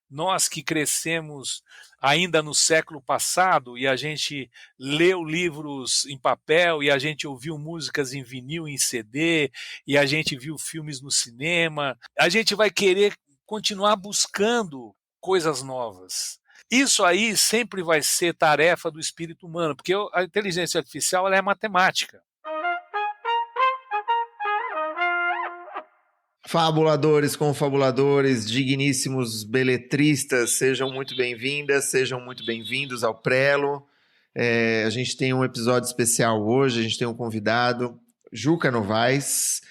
nós que crescemos ainda no século passado e a gente leu livros em papel e a gente ouviu músicas em vinil, em CD e a gente viu filmes no cinema, a gente vai querer continuar buscando coisas novas. Isso aí sempre vai ser tarefa do espírito humano, porque a inteligência artificial ela é matemática. Fabuladores, confabuladores, digníssimos beletristas, sejam muito bem-vindas, sejam muito bem-vindos ao Prelo. A gente tem um episódio especial hoje, a gente tem um convidado, Juca Novaes.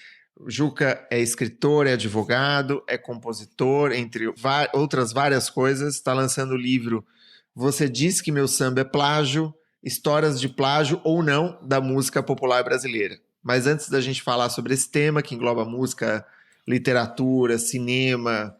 Juca é escritor, é advogado, é compositor, entre outras várias coisas. Está lançando o livro Você Diz Que Meu Samba é Plágio, Histórias de Plágio ou Não da Música Popular Brasileira. Mas antes da gente falar sobre esse tema, que engloba música, literatura, cinema,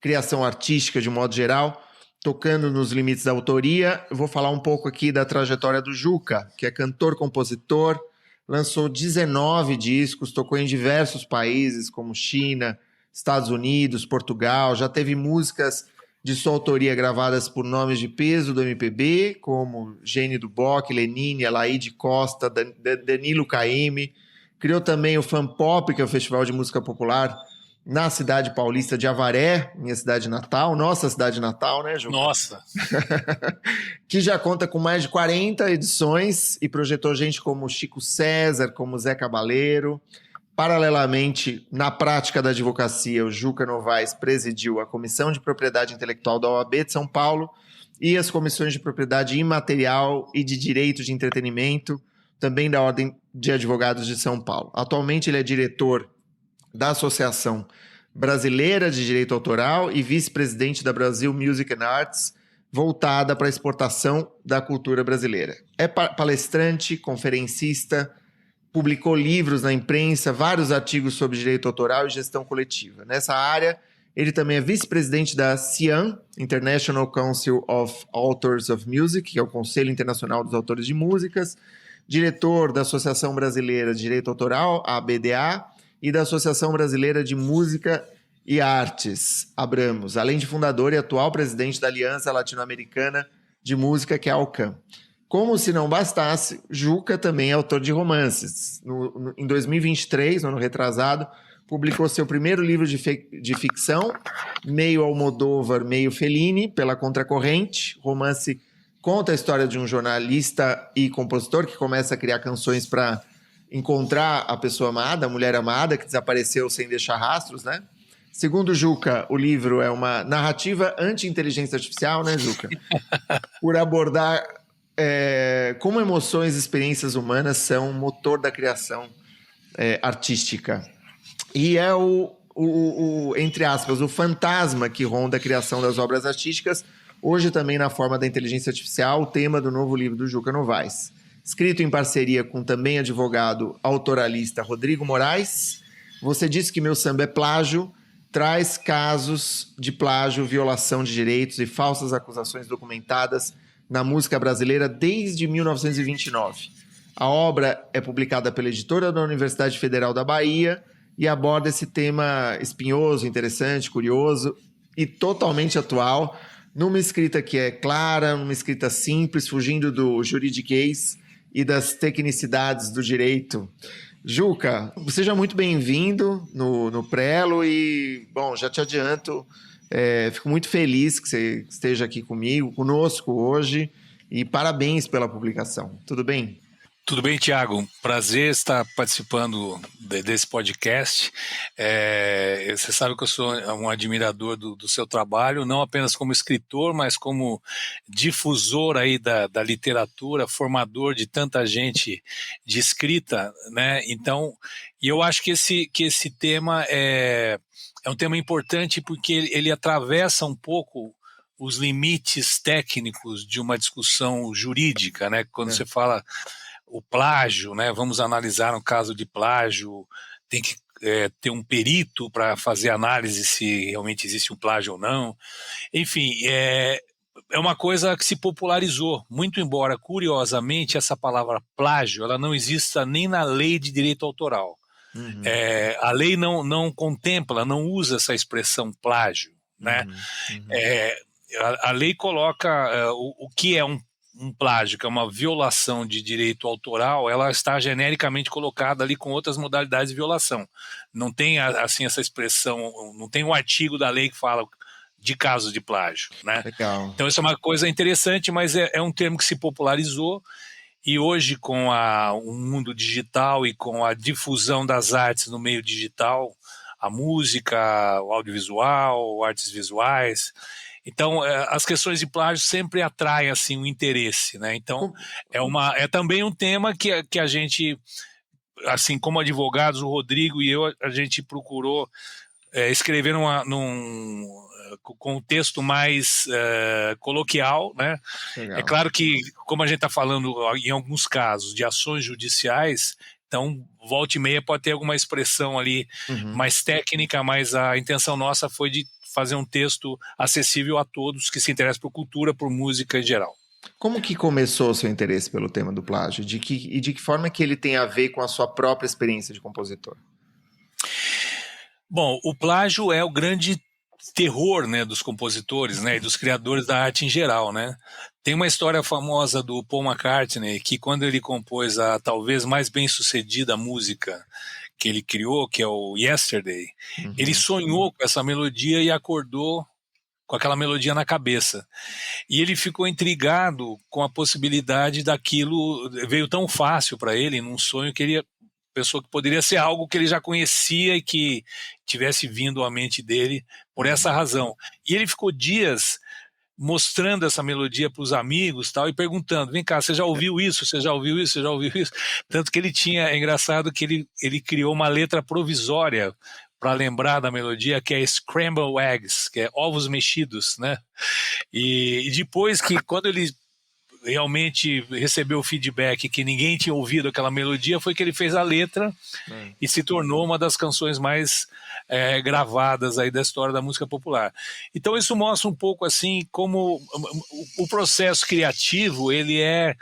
criação artística de modo geral, tocando nos limites da autoria, eu vou falar um pouco aqui da trajetória do Juca, que é cantor-compositor, lançou 19 discos, tocou em diversos países como China, Estados Unidos, Portugal, já teve músicas de sua autoria gravadas por nomes de peso do MPB, como Gene do Boc, Lenine, Alaide Costa, Danilo Caymmi. Criou também o Fan Pop, que é o festival de música popular na cidade paulista de Avaré, minha cidade natal, nossa cidade natal, né, Juca? Nossa! Que já conta com mais de 40 edições e projetou gente como Chico César, como Zé Cabaleiro. Paralelamente, na prática da advocacia, o Juca Novaes presidiu a Comissão de Propriedade Intelectual da OAB de São Paulo e as comissões de Propriedade Imaterial e de Direito de Entretenimento, também da Ordem de Advogados de São Paulo. Atualmente ele é diretor da Associação Brasileira de Direito Autoral e vice-presidente da Brasil Music and Arts, voltada para a exportação da cultura brasileira. É palestrante, conferencista, publicou livros na imprensa, vários artigos sobre direito autoral e gestão coletiva. Nessa área, ele também é vice-presidente da CIAM, International Council of Authors of Music, que é o Conselho Internacional dos Autores de Músicas, diretor da Associação Brasileira de Direito Autoral, a ABDA, e da Associação Brasileira de Música e Artes, Abramos, além de fundador e atual presidente da Aliança Latino-Americana de Música, que é a ALCAM. Como se não bastasse, Juca também é autor de romances. Em 2023, no ano retrasado, publicou seu primeiro livro de ficção, meio Almodóvar, meio Fellini, pela Contracorrente. O romance conta a história de um jornalista e compositor que começa a criar canções para encontrar a pessoa amada, a mulher amada, que desapareceu sem deixar rastros, né? Segundo Juca, o livro é uma narrativa anti-inteligência artificial, né, Juca? Por abordar como emoções e experiências humanas são motor da criação artística. E é entre aspas, o fantasma que ronda a criação das obras artísticas, hoje também na forma da inteligência artificial, o tema do novo livro do Juca Novaes. Escrito em parceria com também advogado autoralista Rodrigo Moraes, Você Disse Que Meu Samba é Plágio, traz casos de plágio, violação de direitos e falsas acusações documentadas na música brasileira desde 1929. A obra é publicada pela editora da Universidade Federal da Bahia e aborda esse tema espinhoso, interessante, curioso e totalmente atual, numa escrita que é clara, numa escrita simples, fugindo do juridiquês e das tecnicidades do direito. Juca, seja muito bem-vindo no Prelo e, bom, já te adianto, fico muito feliz que você esteja aqui conosco hoje e parabéns pela publicação. Tudo bem? Tudo bem, Thiago? Prazer estar participando desse podcast. Você sabe que eu sou um admirador do seu trabalho, não apenas como escritor, mas como difusor aí da literatura, formador de tanta gente de escrita, né? Então, e eu acho que esse tema é um tema importante porque ele atravessa um pouco os limites técnicos de uma discussão jurídica, né? Quando você fala o plágio, né? Vamos analisar um caso de plágio, tem que ter um perito para fazer análise se realmente existe um plágio ou não. Enfim, é uma coisa que se popularizou, muito embora, curiosamente, essa palavra plágio ela não exista nem na lei de direito autoral. A lei não contempla, não usa essa expressão plágio, né? Uhum. É, a lei coloca o que é um plágio, que é uma violação de direito autoral, ela está genericamente colocada ali com outras modalidades de violação. Não tem assim essa expressão, não tem um artigo da lei que fala de casos de plágio, né? Legal. Então isso é uma coisa interessante, mas é um termo que se popularizou e hoje com o mundo digital e com a difusão das artes no meio digital, a música, o audiovisual, artes visuais, então as questões de plágio sempre atraem assim um interesse, né? Então é também um tema que a gente, assim como advogados, o Rodrigo e eu, a gente procurou escrever com um texto mais coloquial, né? Legal. É claro que, como a gente está falando em alguns casos de ações judiciais, então volta e meia pode ter alguma expressão ali mais técnica, mas a intenção nossa foi de fazer um texto acessível a todos que se interessam por cultura, por música em geral. Como que começou o seu interesse pelo tema do plágio? De que forma que ele tem a ver com a sua própria experiência de compositor? Bom, o plágio é o grande terror, né, dos compositores, né, e dos criadores da arte em geral, né? Tem uma história famosa do Paul McCartney que quando ele compôs a talvez mais bem-sucedida música que ele criou, que é o Yesterday, ele sonhou com essa melodia e acordou com aquela melodia na cabeça. E ele ficou intrigado com a possibilidade daquilo, veio tão fácil para ele, num sonho que ele pensou que poderia ser algo que ele já conhecia e que tivesse vindo à mente dele por essa razão. E ele ficou dias mostrando essa melodia para os amigos tal, e perguntando, vem cá, você já ouviu isso? Você já ouviu isso? Você já ouviu isso? Tanto que ele tinha, é engraçado que ele criou uma letra provisória para lembrar da melodia, que é Scrambled Eggs, que é ovos mexidos, né? E depois que, quando ele realmente recebeu o feedback que ninguém tinha ouvido aquela melodia, foi que ele fez a letra e se tornou uma das canções mais gravadas aí da história da música popular. Então isso mostra um pouco assim como o processo criativo ele é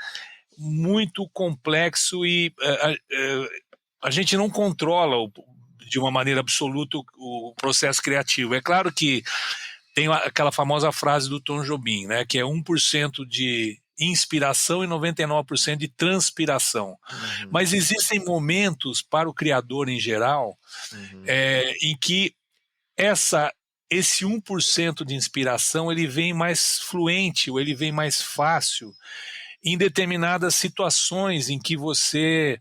muito complexo e a gente não controla de uma maneira absoluta o processo criativo. É claro que tem aquela famosa frase do Tom Jobim, né, que é 1% de inspiração e 99% de transpiração. Mas existem momentos para o criador em geral em que esse 1% de inspiração ele vem mais fluente, ou ele vem mais fácil em determinadas situações em que você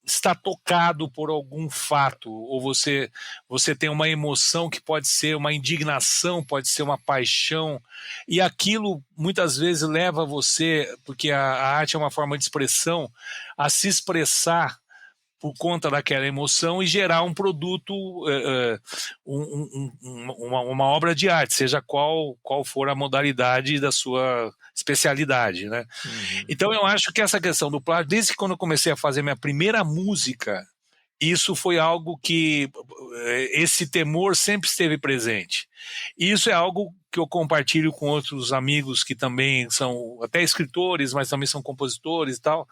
está tocado por algum fato, ou você tem uma emoção que pode ser uma indignação, pode ser uma paixão, e aquilo muitas vezes leva você, porque a arte é uma forma de expressão, a se expressar por conta daquela emoção e gerar um produto, uma obra de arte, seja qual for a modalidade da sua especialidade, né? Então eu acho que essa questão do plágio, desde quando eu comecei a fazer minha primeira música, isso foi algo que esse temor sempre esteve presente. E isso é algo que eu compartilho com outros amigos que também são até escritores, mas também são compositores e tal,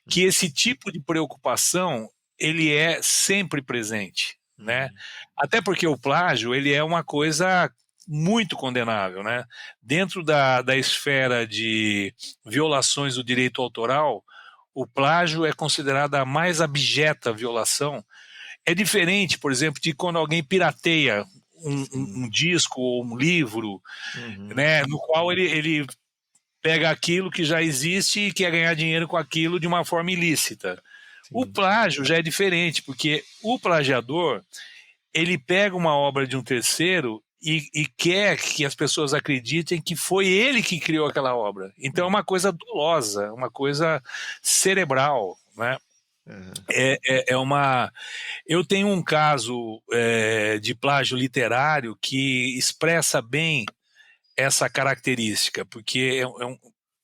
que esse tipo de preocupação ele é sempre presente, né? Até porque o plágio ele é uma coisa muito condenável, né? Dentro da esfera de violações do direito autoral, o plágio é considerada a mais abjeta violação. É diferente, por exemplo, de quando alguém pirateia um disco ou um livro, né? No qual ele pega aquilo que já existe e quer ganhar dinheiro com aquilo de uma forma ilícita. O plágio já é diferente, porque o plagiador ele pega uma obra de um terceiro e quer que as pessoas acreditem que foi ele que criou aquela obra. Então é uma coisa dolosa, uma coisa cerebral, né? Eu tenho um caso de plágio literário que expressa bem essa característica, porque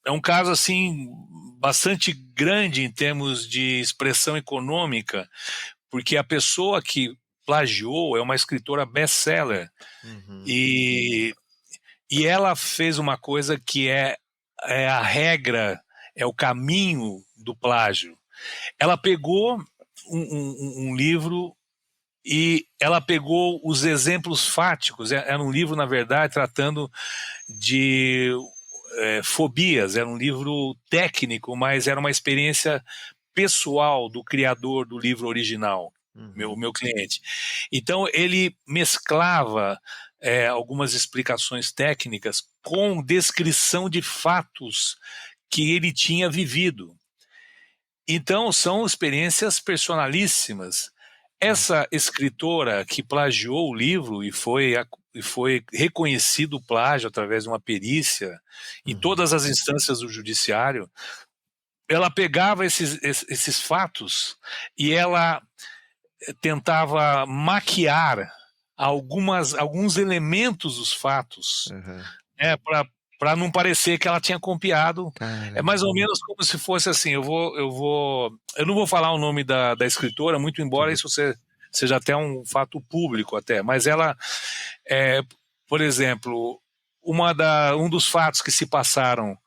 é um caso assim bastante grande em termos de expressão econômica, porque a pessoa que plagiou é uma escritora best-seller e ela fez uma coisa que é a regra, é o caminho do plágio. Ela pegou um livro e ela pegou os exemplos fáticos. Era um livro, na verdade, tratando de fobias. Era um livro técnico, mas era uma experiência pessoal do criador do livro original, meu cliente. Então ele mesclava algumas explicações técnicas com descrição de fatos que ele tinha vivido. Então são experiências personalíssimas. Essa escritora que plagiou o livro e foi reconhecido o plágio através de uma perícia em todas as instâncias do judiciário, ela pegava esses fatos e ela tentava maquiar alguns elementos dos fatos, para não parecer que ela tinha copiado. Caramba. É mais ou menos como se fosse assim, eu não vou falar o nome da escritora, muito embora isso seja até um fato público até, mas ela, por exemplo, um dos fatos que se passaram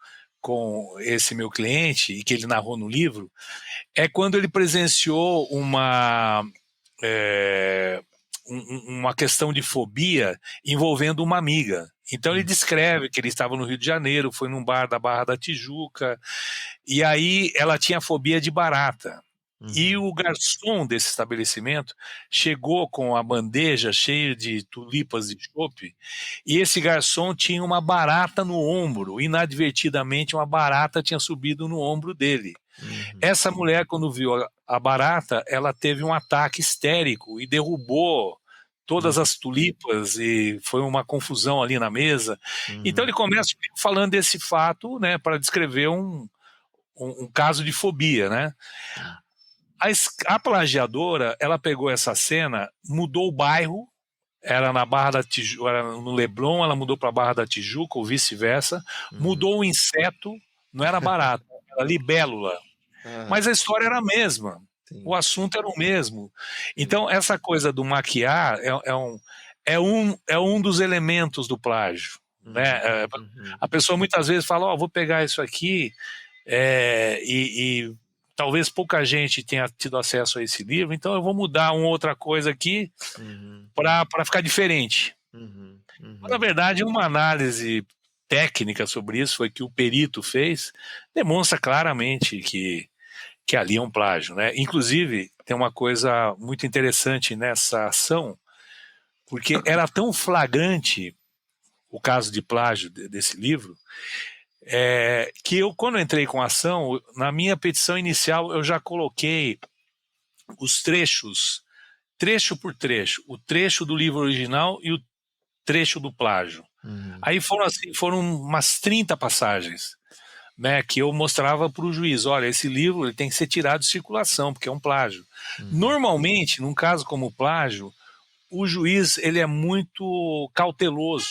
com esse meu cliente e que ele narrou no livro é quando ele presenciou uma questão de fobia envolvendo uma amiga. Então ele descreve que ele estava no Rio de Janeiro, foi num bar da Barra da Tijuca, e aí ela tinha fobia de barata. E o garçom desse estabelecimento chegou com a bandeja cheia de tulipas de chope, e esse garçom tinha uma barata no ombro. Inadvertidamente, uma barata tinha subido no ombro dele. Essa mulher, quando viu a barata, ela teve um ataque histérico e derrubou todas as tulipas, e foi uma confusão ali na mesa. Então ele começa falando desse fato, né, para descrever um caso de fobia, né? A plagiadora, ela pegou essa cena, mudou o bairro, era na Barra da Tijuca, era no Leblon, ela mudou para a Barra da Tijuca, ou vice-versa, mudou o inseto, não era barata, era libélula. Mas a história era a mesma, o assunto era o mesmo. Então, essa coisa do maquiar é um dos elementos do plágio. Né? A pessoa muitas vezes fala, vou pegar isso aqui e talvez pouca gente tenha tido acesso a esse livro, então eu vou mudar uma outra coisa aqui para ficar diferente. Na verdade, uma análise técnica sobre isso foi que o perito fez, demonstra claramente que ali é um plágio, né? Inclusive, tem uma coisa muito interessante nessa ação, porque era tão flagrante o caso de plágio desse livro, que eu, quando entrei com a ação, na minha petição inicial, eu já coloquei os trechos, trecho por trecho, o trecho do livro original e o trecho do plágio. Aí foram umas 30 passagens, né, que eu mostrava para o juiz, olha, esse livro ele tem que ser tirado de circulação, porque é um plágio. Normalmente, num caso como o plágio, o juiz ele é muito cauteloso.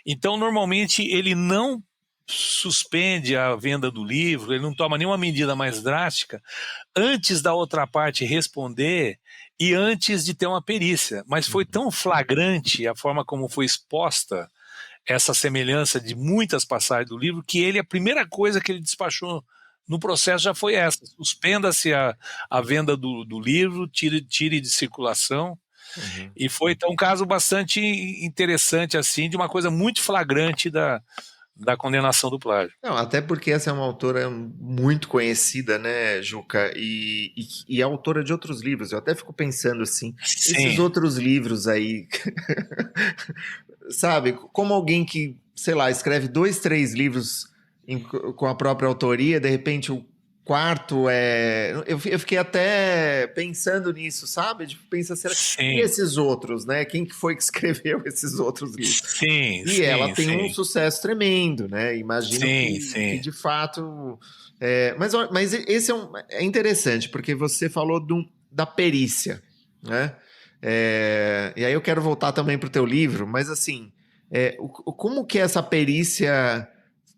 Então, normalmente, ele não suspende a venda do livro, ele não toma nenhuma medida mais drástica antes da outra parte responder e antes de ter uma perícia. Mas foi tão flagrante a forma como foi exposta essa semelhança de muitas passagens do livro, que a primeira coisa que ele despachou no processo já foi essa: suspenda-se a venda do livro, tire de circulação. E foi então um caso bastante interessante, assim, de uma coisa muito flagrante da condenação do plágio. Não, até porque essa é uma autora muito conhecida, né, Juca? E é autora de outros livros. Eu até fico pensando assim, esses outros livros aí, sabe? Como alguém que, sei lá, escreve 2, 3 livros com a própria autoria, de repente o quarto Eu fiquei até pensando nisso, sabe? Tipo, pensa, será e esses outros, né? Quem que foi que escreveu esses outros livros? Ela tem um sucesso tremendo, né? Imagino que de fato... Mas esse é interessante, porque você falou da perícia, né? E aí eu quero voltar também para o teu livro, mas assim, como que essa perícia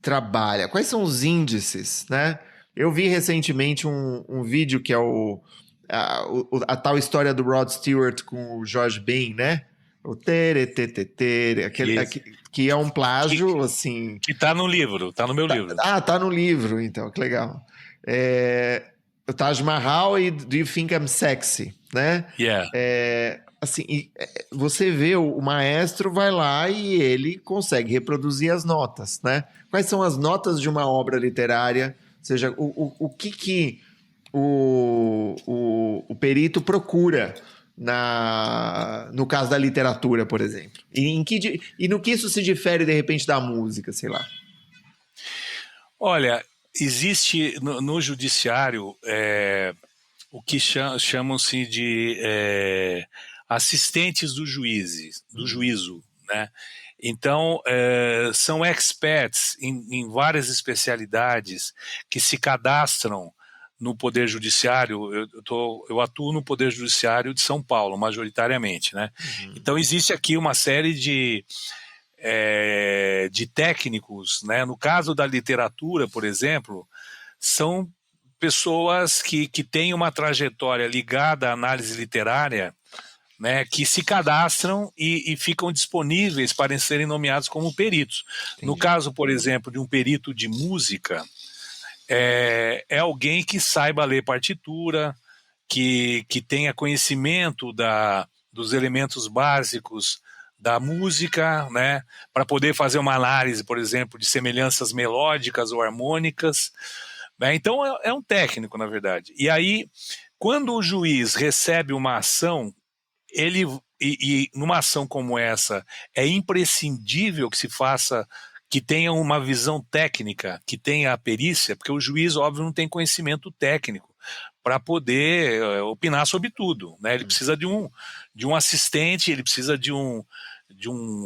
trabalha? Quais são os índices, né? Eu vi recentemente um vídeo que é a tal história do Rod Stewart com o George Bain, né? O aquele que é um plágio, assim... Que tá no livro, tá no meu livro. Tá no livro, então, que legal. o Taj Mahal e Do You Think I'm Sexy, né? Yeah. Assim, você vê o maestro vai lá e ele consegue reproduzir as notas, né? Quais são as notas de uma obra literária? Ou seja, o que o perito procura no caso da literatura, por exemplo? E no que isso se difere, de repente, da música, sei lá? Olha, existe no judiciário o que chamam-se de assistentes do juízo, né? Então, são experts em várias especialidades que se cadastram no Poder Judiciário. Eu atuo no Poder Judiciário de São Paulo, majoritariamente, né? Então, existe aqui uma série de técnicos, né? No caso da literatura, por exemplo, são pessoas que têm uma trajetória ligada à análise literária, né, que se cadastram e ficam disponíveis para serem nomeados como peritos. Entendi. No caso, por exemplo, de um perito de música, é alguém que saiba ler partitura, que tenha conhecimento dos elementos básicos da música, né, para poder fazer uma análise, por exemplo, de semelhanças melódicas ou harmônicas, né? Então é um técnico, na verdade. E aí, quando o juiz recebe uma ação, e numa ação como essa, é imprescindível que se faça, que tenha uma visão técnica, que tenha a perícia, porque o juiz, óbvio, não tem conhecimento técnico para poder opinar sobre tudo, né? Ele precisa de um assistente, ele precisa de um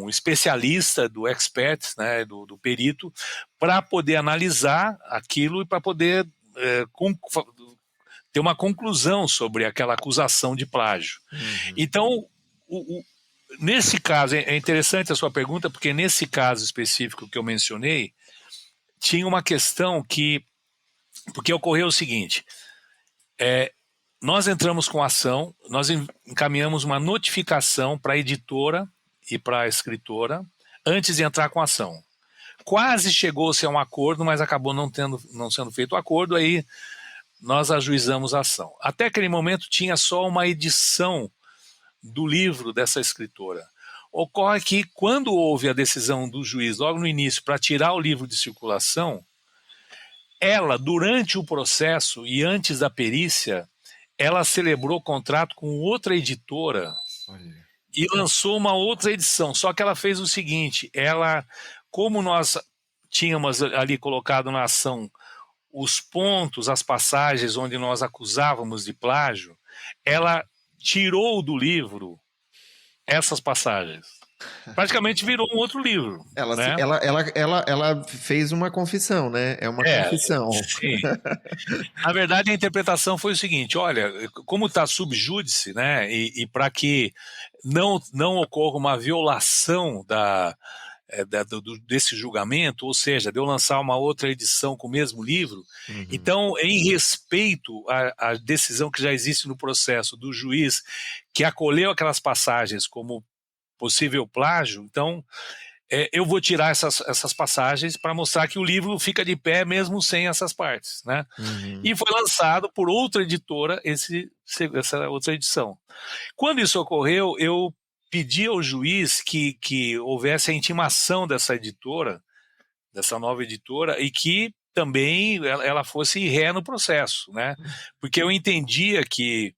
especialista, do expert, né, do perito, para poder analisar aquilo e para poder ter uma conclusão sobre aquela acusação de plágio. Então, nesse caso, é interessante a sua pergunta, porque nesse caso específico que eu mencionei, tinha uma questão porque ocorreu o seguinte, nós entramos com a ação, nós encaminhamos uma notificação para a editora e para a escritora antes de entrar com a ação. Quase chegou-se a um acordo, mas acabou não sendo feito o acordo, aí nós ajuizamos a ação. Até aquele momento tinha só uma edição do livro dessa escritora. Ocorre que quando houve a decisão do juiz, logo no início, para tirar o livro de circulação, ela, durante o processo e antes da perícia, ela celebrou contrato com outra editora. Olha. E lançou uma outra edição, só que ela fez o seguinte, como nós tínhamos ali colocado na ação os pontos, as passagens onde nós acusávamos de plágio, ela tirou do livro essas passagens. Praticamente virou um outro livro. Ela fez uma confissão, né? É uma confissão. Sim. Na verdade, a interpretação foi o seguinte, olha, como está sub júdice, né, e para que não ocorra uma violação desse julgamento, ou seja, de eu lançar uma outra edição com o mesmo livro, então, em respeito à decisão que já existe no processo do juiz, que acolheu aquelas passagens como possível plágio, então eu vou tirar essas passagens para mostrar que o livro fica de pé mesmo sem essas partes, né? E foi lançado por outra editora essa outra edição. Quando isso ocorreu, eu pedi ao juiz que houvesse a intimação dessa editora, dessa nova editora, e que também ela fosse ré no processo, né? Porque eu entendia que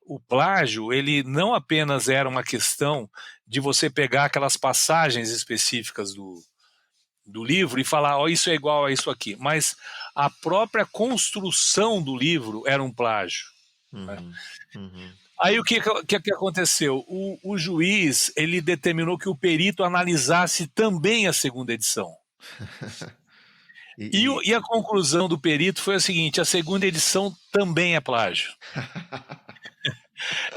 o plágio, ele não apenas era uma questão de você pegar aquelas passagens específicas do livro e falar, isso é igual a isso aqui, mas a própria construção do livro era um plágio. Né? Aí o que aconteceu? O juiz, ele determinou que o perito analisasse também a segunda edição. E a conclusão do perito foi a seguinte, a segunda edição também é plágio.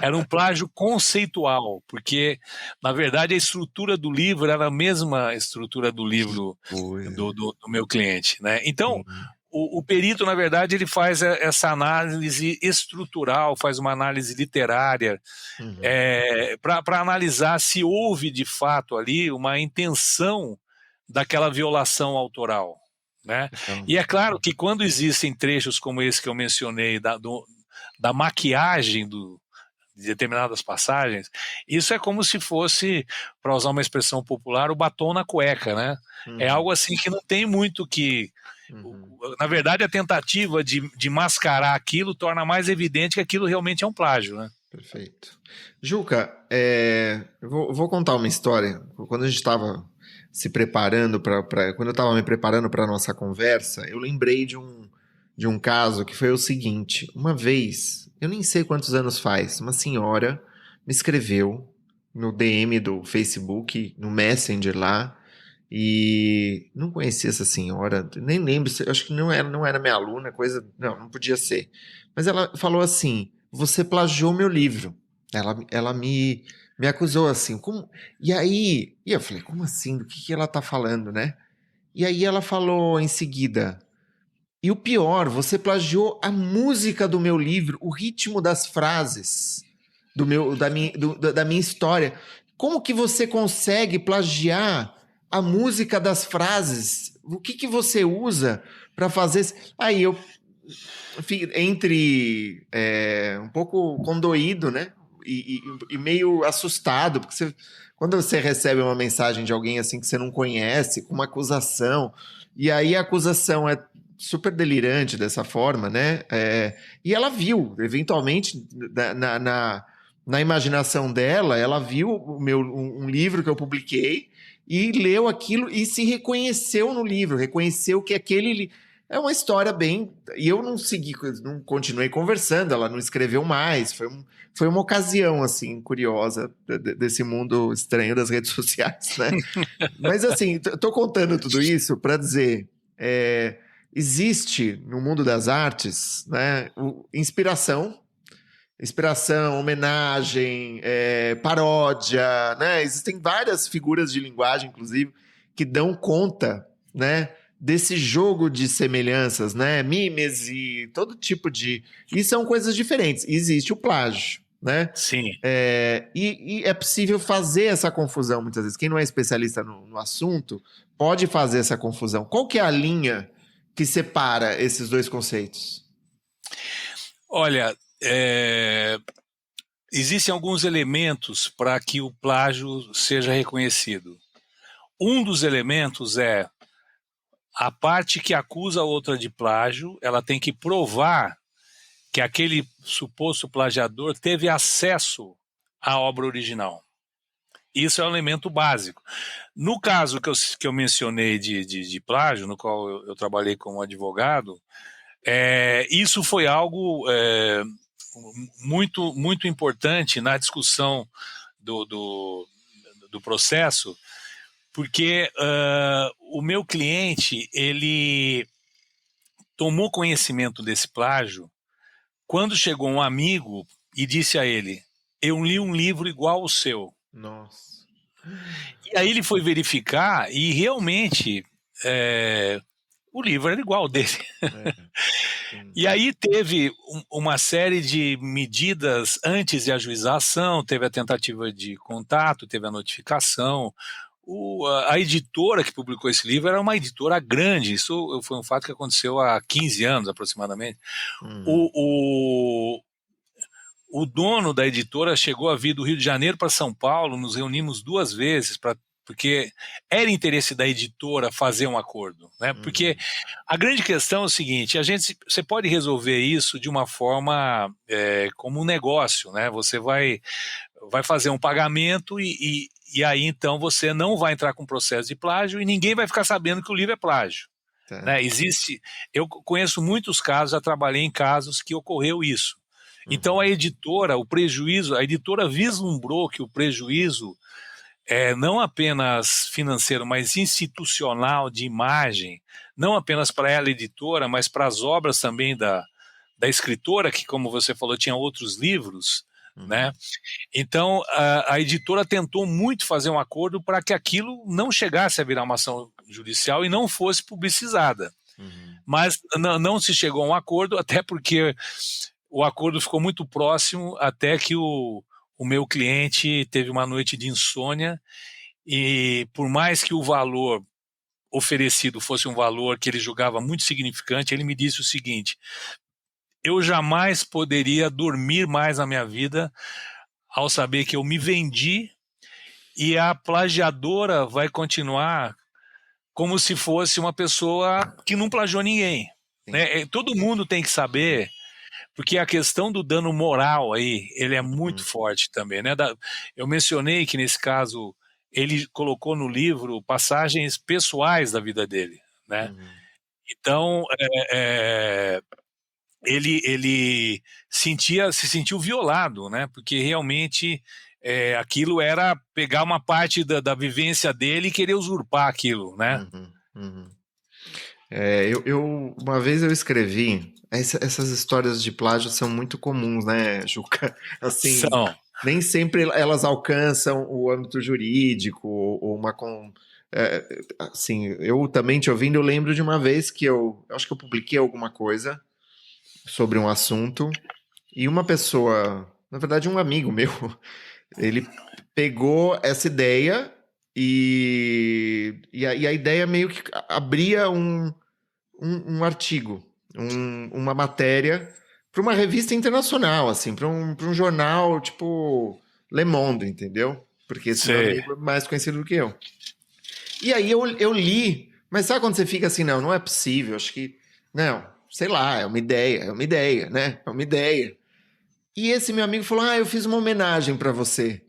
Era um plágio conceitual, porque, na verdade, a estrutura do livro era a mesma estrutura do livro do meu cliente, né? Então, o perito, na verdade, ele faz essa análise estrutural, faz uma análise literária, para analisar se houve, de fato, ali uma intenção daquela violação autoral. né? Então, E é claro que quando existem trechos como esse que eu mencionei, da maquiagem de determinadas passagens, isso é como se fosse, para usar uma expressão popular, o batom na cueca, né? É uhum, algo assim que não tem muito que... uhum. Na verdade, a tentativa de mascarar aquilo torna mais evidente que aquilo realmente é um plágio, né? Perfeito. Juca, eu vou contar uma história. Quando a gente estava se preparando quando eu estava me preparando para a nossa conversa, eu lembrei de um caso que foi o seguinte: uma vez, eu nem sei quantos anos faz, uma senhora me escreveu no DM do Facebook, no Messenger lá, e não conhecia essa senhora, nem lembro, acho que não era minha aluna, coisa, não podia ser. Mas ela falou assim: você plagiou meu livro. Ela me acusou assim. E eu falei: como assim? Do que ela tá falando, né? E aí ela falou em seguida: e o pior, você plagiou a música do meu livro, o ritmo das frases da minha história. Como que você consegue plagiar a música das frases? O que você usa para fazer? Aí eu, entre um pouco condoído, né? E meio assustado, porque quando você recebe uma mensagem de alguém assim que você não conhece, com uma acusação, e aí a acusação é super delirante dessa forma, né? E ela viu, eventualmente, na imaginação dela, ela viu um livro que eu publiquei e leu aquilo e se reconheceu no livro, reconheceu que aquele é uma história bem. E eu não continuei conversando, ela não escreveu mais. Foi uma ocasião, assim, curiosa desse mundo estranho das redes sociais, né? Mas, assim, tô contando tudo isso para dizer: existe no mundo das artes, né, inspiração, homenagem, paródia, né? Existem várias figuras de linguagem, inclusive, que dão conta, né, desse jogo de semelhanças, né? Mímese, todo tipo de... E são coisas diferentes. Existe o plágio, né? Sim. E é possível fazer essa confusão muitas vezes. Quem não é especialista no assunto pode fazer essa confusão. Qual que é a linha que separa esses dois conceitos? Olha, existem alguns elementos para que o plágio seja reconhecido. Um dos elementos é a parte que acusa a outra de plágio, ela tem que provar que aquele suposto plagiador teve acesso à obra original. Isso é um elemento básico. No caso que eu mencionei de plágio, no qual eu trabalhei como advogado, isso foi algo muito, muito importante na discussão do processo, porque o meu cliente, ele tomou conhecimento desse plágio quando chegou um amigo e disse a ele: eu li um livro igual ao seu. Nossa. E aí ele foi verificar e realmente o livro era igual ao dele. Sim. E aí teve uma série de medidas antes de ajuizar a ação, teve a tentativa de contato, teve a notificação. A editora que publicou esse livro era uma editora grande, isso foi um fato que aconteceu há 15 anos aproximadamente. Uhum. O, o dono da editora chegou a vir do Rio de Janeiro para São Paulo, nos reunimos 2 vezes, porque era interesse da editora fazer um acordo, né? Porque Uhum. a grande questão é o seguinte: você pode resolver isso de uma forma como um negócio, né? Você vai fazer um pagamento e aí então você não vai entrar com processo de plágio e ninguém vai ficar sabendo que o livro é plágio. Tá. Né? Eu conheço muitos casos, já trabalhei em casos que ocorreu isso. Então Uhum. a editora vislumbrou que o prejuízo não apenas financeiro, mas institucional, de imagem, não apenas para ela, editora, mas para as obras também da escritora, que, como você falou, tinha outros livros, né? Uhum. Então, a editora tentou muito fazer um acordo para que aquilo não chegasse a virar uma ação judicial e não fosse publicizada. Uhum. Mas não se chegou a um acordo, até porque o acordo ficou muito próximo, até que o meu cliente teve uma noite de insônia e, por mais que o valor oferecido fosse um valor que ele julgava muito significante, ele me disse o seguinte: eu jamais poderia dormir mais na minha vida ao saber que eu me vendi e a plagiadora vai continuar como se fosse uma pessoa que não plagiou ninguém. Né? Todo mundo tem que saber, porque a questão do dano moral aí, ele é muito forte também. Né? Eu mencionei que nesse caso ele colocou no livro passagens pessoais da vida dele. Né? Então, ele se sentiu violado, né? Porque realmente aquilo era pegar uma parte da vivência dele e querer usurpar aquilo, né? Uma vez eu escrevi, essas histórias de plágio são muito comuns, né, Juca? Assim, nem sempre elas alcançam o âmbito jurídico ou assim, eu também te ouvindo, eu lembro de uma vez que eu acho que eu publiquei alguma coisa sobre um assunto e uma pessoa, na verdade um amigo meu, ele pegou essa ideia e a ideia meio que abria um artigo, uma matéria para uma revista internacional, assim, para um jornal tipo Le Monde, entendeu? Porque esse meu amigo é mais conhecido do que eu. E aí eu li, mas sabe quando você fica assim, não é possível, acho que, não, sei lá, é uma ideia, né? É uma ideia. E esse meu amigo falou, eu fiz uma homenagem para você.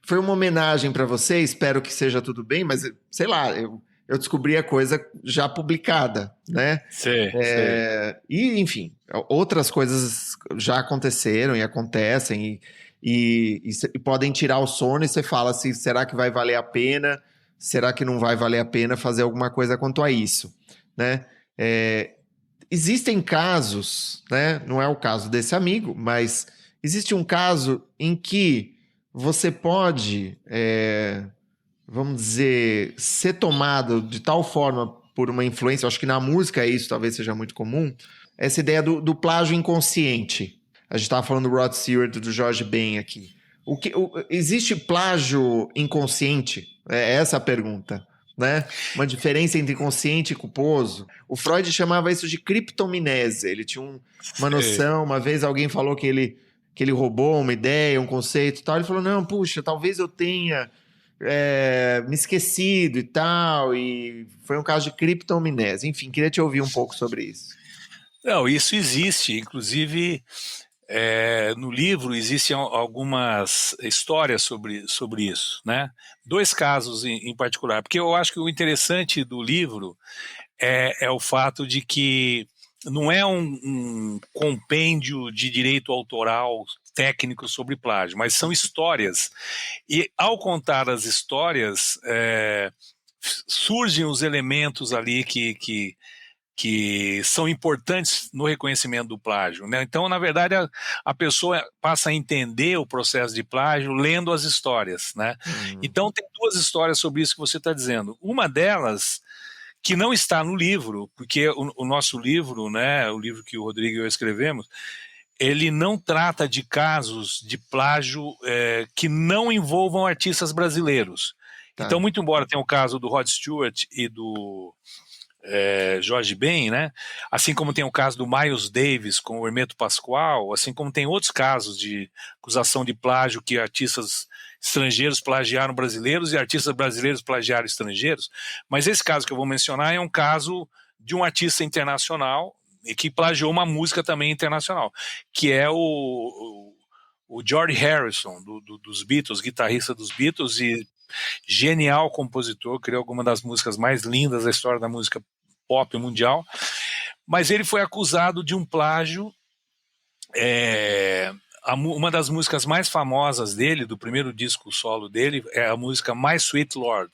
Foi uma homenagem para você, espero que seja tudo bem, mas sei lá, eu descobri a coisa já publicada, né? Sim. E, enfim, outras coisas já aconteceram e acontecem e podem tirar o sono e você fala assim, será que vai valer a pena? Será que não vai valer a pena fazer alguma coisa quanto a isso, né? Existem casos, né? Não é o caso desse amigo, mas existe um caso em que você pode, vamos dizer, ser tomado de tal forma por uma influência, acho que na música isso talvez seja muito comum, essa ideia do plágio inconsciente. A gente estava falando do Rod Stewart, do Jorge Ben aqui. Existe plágio inconsciente? É essa a pergunta. Né? Uma diferença entre consciente e culposo. O Freud chamava isso de criptominese. Ele tinha uma noção, uma vez alguém falou que ele roubou uma ideia, um conceito e tal. Ele falou, não, puxa, talvez eu tenha me esquecido e tal. E foi um caso de criptominese. Enfim, queria te ouvir um pouco sobre isso. Não, isso existe. Inclusive, no livro existem algumas histórias sobre isso, né? 2 casos em particular, porque eu acho que o interessante do livro é o fato de que não é um compêndio de direito autoral técnico sobre plágio, mas são histórias. E ao contar as histórias, surgem os elementos ali que são importantes no reconhecimento do plágio. Né? Então, na verdade, a pessoa passa a entender o processo de plágio lendo as histórias. Né? Então, tem 2 histórias sobre isso que você está dizendo. Uma delas, que não está no livro, porque o nosso livro, né, o livro que o Rodrigo e eu escrevemos, ele não trata de casos de plágio que não envolvam artistas brasileiros. Tá. Então, muito embora tenha o caso do Rod Stewart e do Jorge Ben, né? Assim como tem o caso do Miles Davis com o Hermeto Pascoal, assim como tem outros casos de acusação de plágio que artistas estrangeiros plagiaram brasileiros e artistas brasileiros plagiaram estrangeiros, mas esse caso que eu vou mencionar é um caso de um artista internacional e que plagiou uma música também internacional, que é o George Harrison, dos Beatles, guitarrista dos Beatles e genial compositor, criou algumas das músicas mais lindas da história da música pop mundial, mas ele foi acusado de um plágio. Uma das músicas mais famosas dele, do primeiro disco solo dele, é a música My Sweet Lord.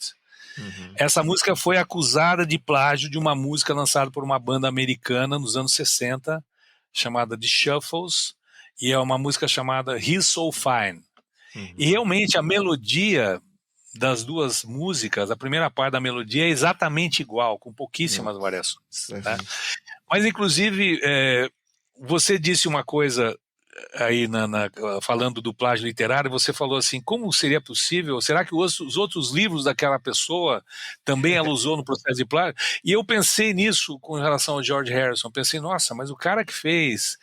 Essa música foi acusada de plágio de uma música lançada por uma banda americana nos anos 60, chamada The Shuffles, e é uma música chamada He's So Fine. E realmente a melodia das 2 músicas, a primeira parte da melodia é exatamente igual, com pouquíssimas variações. Né? Mas, inclusive, você disse uma coisa aí falando do plágio literário, você falou assim, como seria possível? Será que os outros livros daquela pessoa também ela usou no processo de plágio? E eu pensei nisso com relação ao George Harrison. Pensei, nossa, mas o cara que fez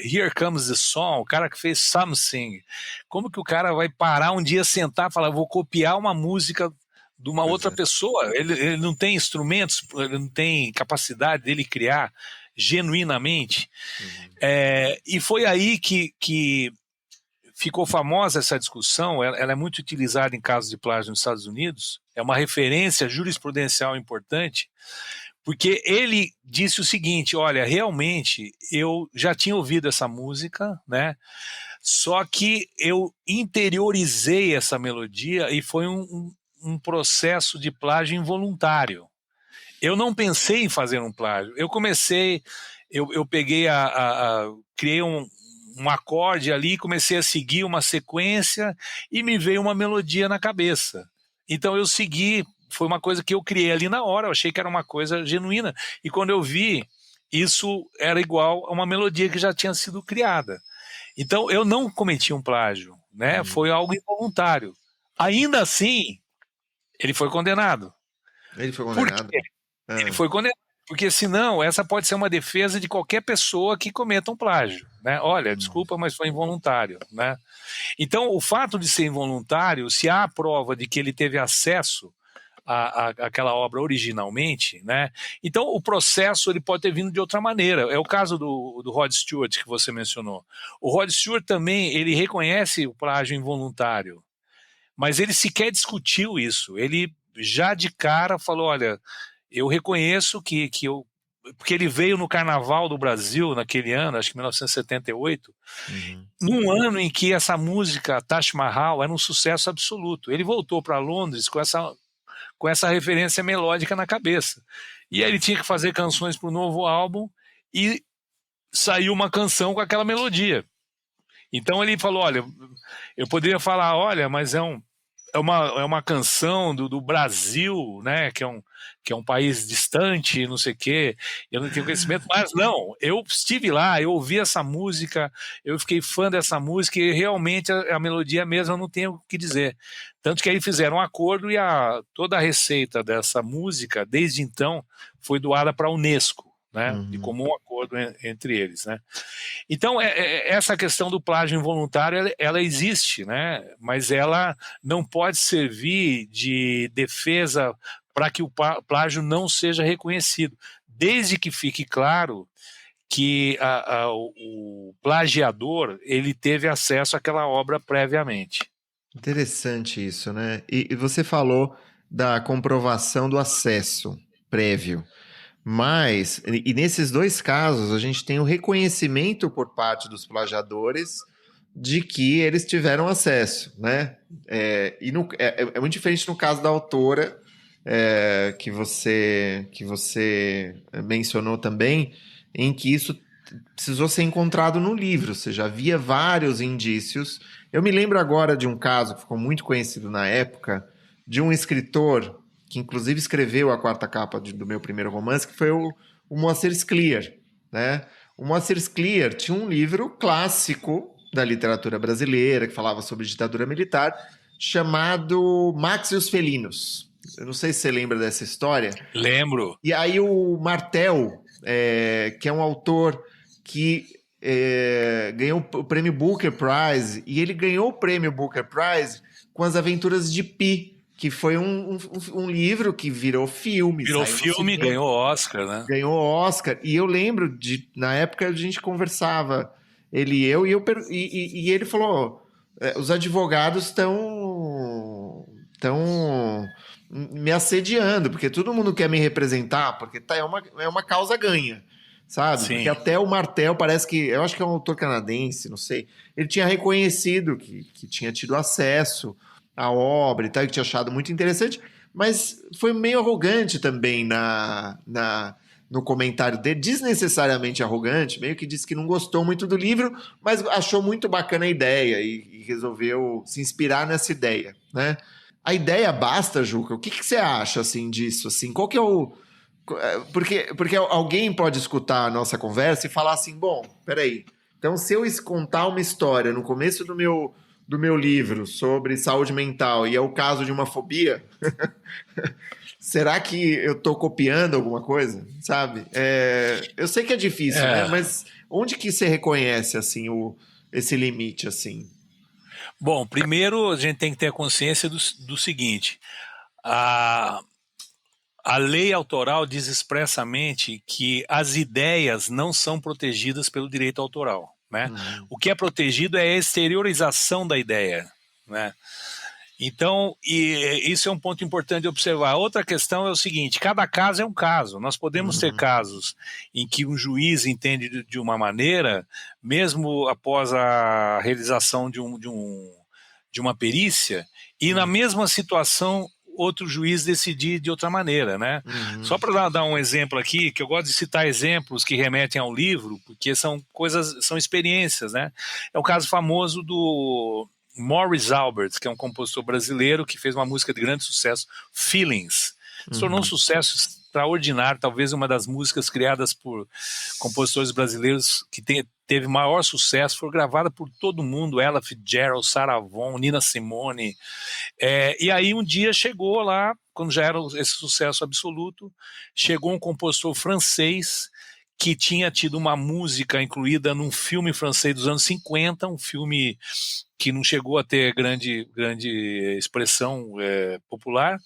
Here Comes the Song, o cara que fez Something, como que o cara vai parar um dia, sentar e falar, vou copiar uma música de uma outra pessoa? Ele não tem instrumentos, ele não tem capacidade dele criar genuinamente. E foi aí que ficou famosa essa discussão. Ela é muito utilizada em casos de plágio nos Estados Unidos, é uma referência jurisprudencial importante, porque ele disse o seguinte, olha, realmente eu já tinha ouvido essa música, né? Só que eu interiorizei essa melodia e foi um processo de plágio involuntário. Eu não pensei em fazer um plágio. Eu comecei, eu peguei criei um acorde ali, comecei a seguir uma sequência e me veio uma melodia na cabeça. Então eu segui, foi uma coisa que eu criei ali na hora, eu achei que era uma coisa genuína. E quando eu vi, isso era igual a uma melodia que já tinha sido criada. Então eu não cometi um plágio, né? Foi algo involuntário. Ainda assim, ele foi condenado. Ele foi condenado? Por quê? Ele foi condenado, porque senão essa pode ser uma defesa de qualquer pessoa que cometa um plágio, né? Olha, desculpa, mas foi involuntário, né? Então, o fato de ser involuntário, se há a prova de que ele teve acesso àquela obra originalmente, né? Então, o processo ele pode ter vindo de outra maneira. É o caso do Rod Stewart que você mencionou. O Rod Stewart também, ele reconhece o plágio involuntário, mas ele sequer discutiu isso. Ele já de cara falou, olha, eu reconheço que eu... Porque ele veio no Carnaval do Brasil naquele ano, acho que 1978, num ano em que essa música, Taj Mahal, era um sucesso absoluto. Ele voltou para Londres com essa referência melódica na cabeça. E aí ele tinha que fazer canções para o novo álbum e saiu uma canção com aquela melodia. Então ele falou, olha, eu poderia falar, olha, mas é uma canção do Brasil, né, que é um país distante, não sei o quê, eu não tenho conhecimento, mas não, eu estive lá, eu ouvi essa música, eu fiquei fã dessa música e realmente a melodia mesmo eu não tenho o que dizer. Tanto que aí fizeram um acordo e toda a receita dessa música, desde então, foi doada para a Unesco, né, de comum acordo entre eles, né. Então, essa questão do plágio involuntário, ela existe, né? Mas ela não pode servir de defesa para que o plágio não seja reconhecido, desde que fique claro que o plagiador ele teve acesso àquela obra previamente. Interessante isso, né? E você falou da comprovação do acesso prévio. Mas, e nesses dois casos, a gente tem o reconhecimento por parte dos plagiadores de que eles tiveram acesso, né? É muito diferente no caso da autora, que você mencionou também, em que isso precisou ser encontrado no livro, ou seja, havia vários indícios. Eu me lembro agora de um caso que ficou muito conhecido na época, de um escritor que inclusive escreveu a quarta capa do meu primeiro romance, que foi o Moacir Scliar, né? O Moacir Scliar tinha um livro clássico da literatura brasileira, que falava sobre ditadura militar, chamado Max e os Felinos. Eu não sei se você lembra dessa história. Lembro. E aí o Martel, que é um autor que ganhou o prêmio Booker Prize, e ele ganhou o prêmio Booker Prize com As Aventuras de Pi, que foi um livro que virou filme. Virou filme, ganhou Oscar, né? Ganhou Oscar. E eu lembro, na época a gente conversava, ele e eu, e ele falou, os advogados estão me assediando, porque todo mundo quer me representar, porque é uma causa ganha, sabe? Sim. Porque até o Martel parece que, eu acho que é um autor canadense, não sei, ele tinha reconhecido que tinha tido acesso a obra e tal, que tinha achado muito interessante, mas foi meio arrogante também no comentário dele, desnecessariamente arrogante, meio que disse que não gostou muito do livro, mas achou muito bacana a ideia e resolveu se inspirar nessa ideia, né? A ideia basta, Juca? O que você acha assim, disso? Assim, qual que é o... Porque alguém pode escutar a nossa conversa e falar assim, bom, peraí, Então, se eu contar uma história no começo do meu livro sobre saúde mental e é o caso de uma fobia, será que eu estou copiando alguma coisa? Sabe? Eu sei que é difícil, né? Mas onde que você reconhece assim esse limite assim? Bom, primeiro a gente tem que ter a consciência do seguinte: a lei autoral diz expressamente que as ideias não são protegidas pelo direito autoral, né? Uhum. O que é protegido é a exteriorização da ideia, né? Então, isso é um ponto importante de observar. Outra questão é o seguinte: cada caso é um caso. Nós podemos ter casos em que um juiz entende de uma maneira, mesmo após a realização de uma perícia, e na mesma situação outro juiz decidir de outra maneira, né? Só para dar um exemplo aqui, que eu gosto de citar exemplos que remetem ao livro, porque são experiências, né? É o caso famoso do Morris Albert, que é um compositor brasileiro que fez uma música de grande sucesso, Feelings. Se tornou um sucesso extraordinário, talvez uma das músicas criadas por compositores brasileiros que teve maior sucesso, foi gravada por todo mundo, Ella Fitzgerald, Sarah Vaughan, Nina Simone. E aí um dia chegou lá, quando já era esse sucesso absoluto, chegou um compositor francês que tinha tido uma música incluída num filme francês dos anos 50, um filme que não chegou a ter grande expressão popular,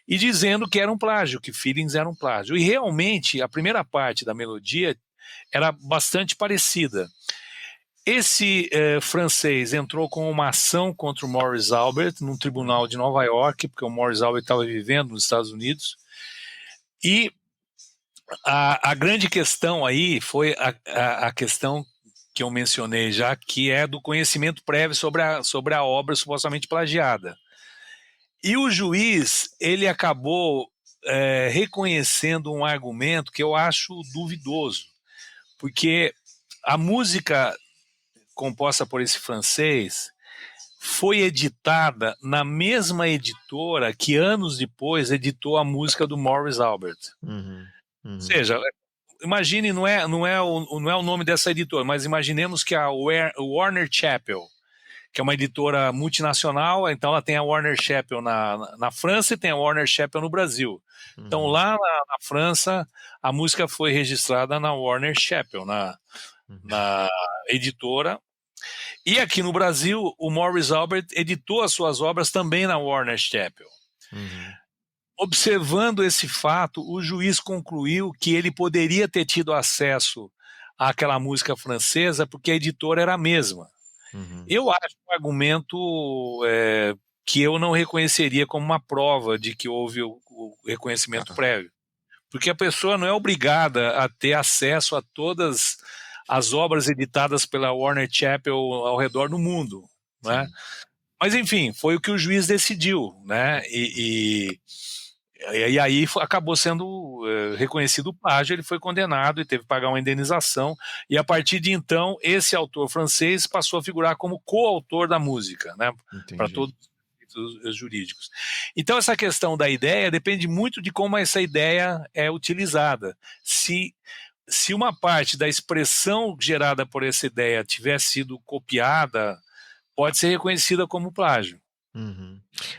e dizendo que era um plágio, que Feelings era um plágio. E realmente a primeira parte da melodia era bastante parecida. Esse francês entrou com uma ação contra o Morris Albert num tribunal de Nova York, porque o Morris Albert estava vivendo nos Estados Unidos, e a grande questão aí foi a questão que eu mencionei já, que é do conhecimento prévio sobre a obra supostamente plagiada. E o juiz, ele acabou reconhecendo um argumento que eu acho duvidoso, porque a música composta por esse francês foi editada na mesma editora que anos depois editou a música do Morris Albert. Ou seja, imagine, não é o nome dessa editora, mas imaginemos que a Warner Chappell, que é uma editora multinacional, então ela tem a Warner Chappell na França e tem a Warner Chappell no Brasil. Então lá na França, a música foi registrada na Warner Chappell, na editora. E aqui no Brasil, o Morris Albert editou as suas obras também na Warner Chappell. Observando esse fato, o juiz concluiu que ele poderia ter tido acesso àquela música francesa porque a editora era a mesma. Eu acho um argumento que eu não reconheceria como uma prova de que houve o reconhecimento prévio. Porque a pessoa não é obrigada a ter acesso a todas as obras editadas pela Warner Chappell ao redor do mundo, né? Mas, enfim, foi o que o juiz decidiu, né? E aí acabou sendo reconhecido o plágio, ele foi condenado e teve que pagar uma indenização, e a partir de então, esse autor francês passou a figurar como coautor da música, né? Para todos os jurídicos. Então, essa questão da ideia depende muito de como essa ideia é utilizada. Se uma parte da expressão gerada por essa ideia tiver sido copiada, pode ser reconhecida como plágio.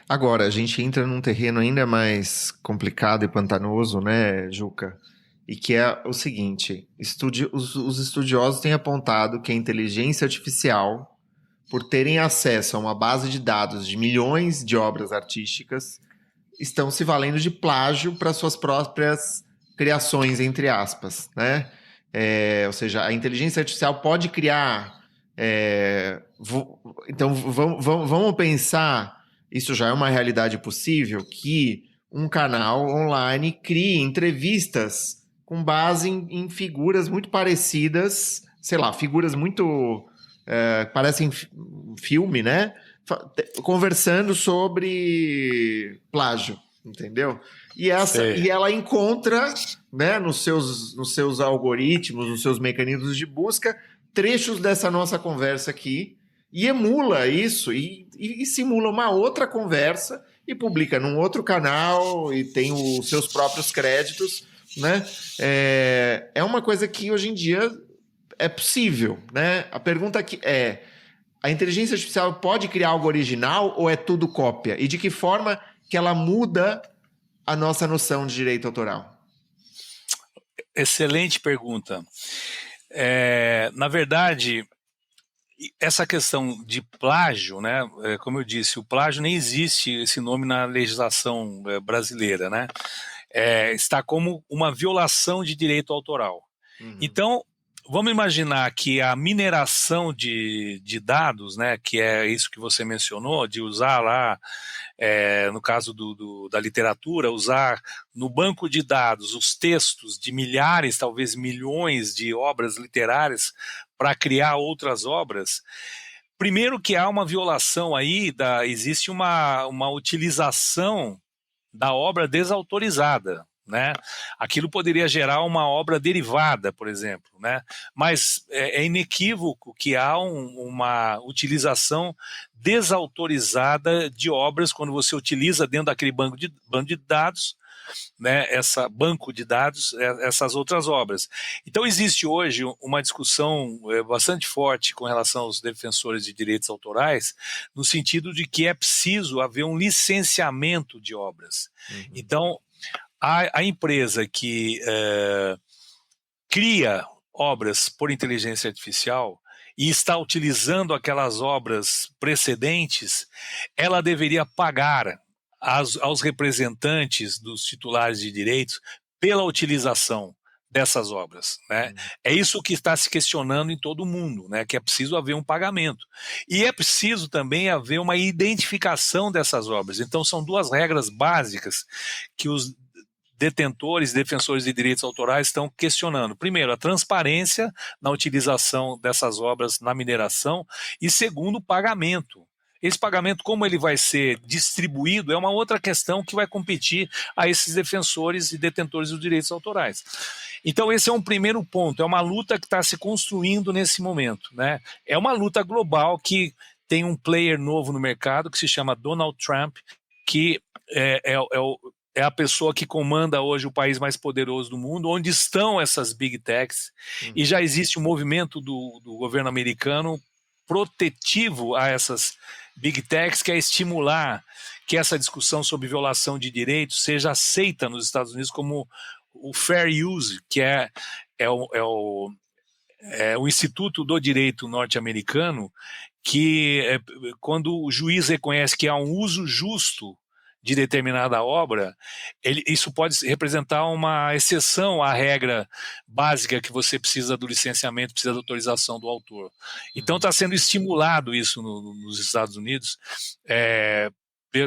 Agora, a gente entra num terreno ainda mais complicado e pantanoso, né, Juca? E que é o seguinte: os estudiosos têm apontado que a inteligência artificial, por terem acesso a uma base de dados de milhões de obras artísticas, estão se valendo de plágio para suas próprias criações, entre aspas, né? Ou seja, a inteligência artificial pode criar... então, vamos pensar, isso já é uma realidade possível, que um canal online crie entrevistas com base em figuras muito parecidas, sei lá, figuras muito... parecem filme, né? Conversando sobre plágio, entendeu? E ela encontra, né, nos seus algoritmos, nos seus mecanismos de busca, trechos dessa nossa conversa aqui, e emula isso, e simula uma outra conversa, e publica num outro canal, e tem os seus próprios créditos, né? É uma coisa que hoje em dia é possível, né? A pergunta aqui é: a inteligência artificial pode criar algo original ou é tudo cópia? E de que forma que ela muda a nossa noção de direito autoral? Excelente pergunta. Na verdade, essa questão de plágio, né? Como eu disse, o plágio nem existe esse nome na legislação brasileira, né? Está como uma violação de direito autoral. Então, vamos imaginar que a mineração de dados, né, que é isso que você mencionou, de usar lá, no caso da literatura, usar no banco de dados os textos de milhares, talvez milhões de obras literárias para criar outras obras. Primeiro que há uma violação aí, existe uma utilização da obra desautorizada, né? Aquilo poderia gerar uma obra derivada, por exemplo, né? Mas é inequívoco que há uma utilização desautorizada de obras quando você utiliza dentro daquele banco de dados, né, banco de dados, essas outras obras. Então existe hoje uma discussão bastante forte com relação aos defensores de direitos autorais, no sentido de que é preciso haver um licenciamento de obras. Então, a empresa que cria obras por inteligência artificial e está utilizando aquelas obras precedentes, ela deveria pagar aos representantes dos titulares de direitos pela utilização dessas obras, né? É isso que está se questionando em todo o mundo, né? Que é preciso haver um pagamento. E é preciso também haver uma identificação dessas obras. Então são duas regras básicas que os detentores, defensores de direitos autorais estão questionando. Primeiro, a transparência na utilização dessas obras na mineração e segundo, o pagamento. Esse pagamento, como ele vai ser distribuído, é uma outra questão que vai competir a esses defensores e detentores dos direitos autorais. Então esse é um primeiro ponto, é uma luta que está se construindo nesse momento, né? É uma luta global que tem um player novo no mercado que se chama Donald Trump, que é a pessoa que comanda hoje o país mais poderoso do mundo, onde estão essas big techs, e já existe um movimento do governo americano protetivo a essas big techs, que é estimular que essa discussão sobre violação de direitos seja aceita nos Estados Unidos como o fair use, que é o Instituto do Direito norte-americano, que quando o juiz reconhece que há um uso justo de determinada obra, isso pode representar uma exceção à regra básica que você precisa do licenciamento, precisa da autorização do autor. Então está sendo estimulado isso nos Estados Unidos,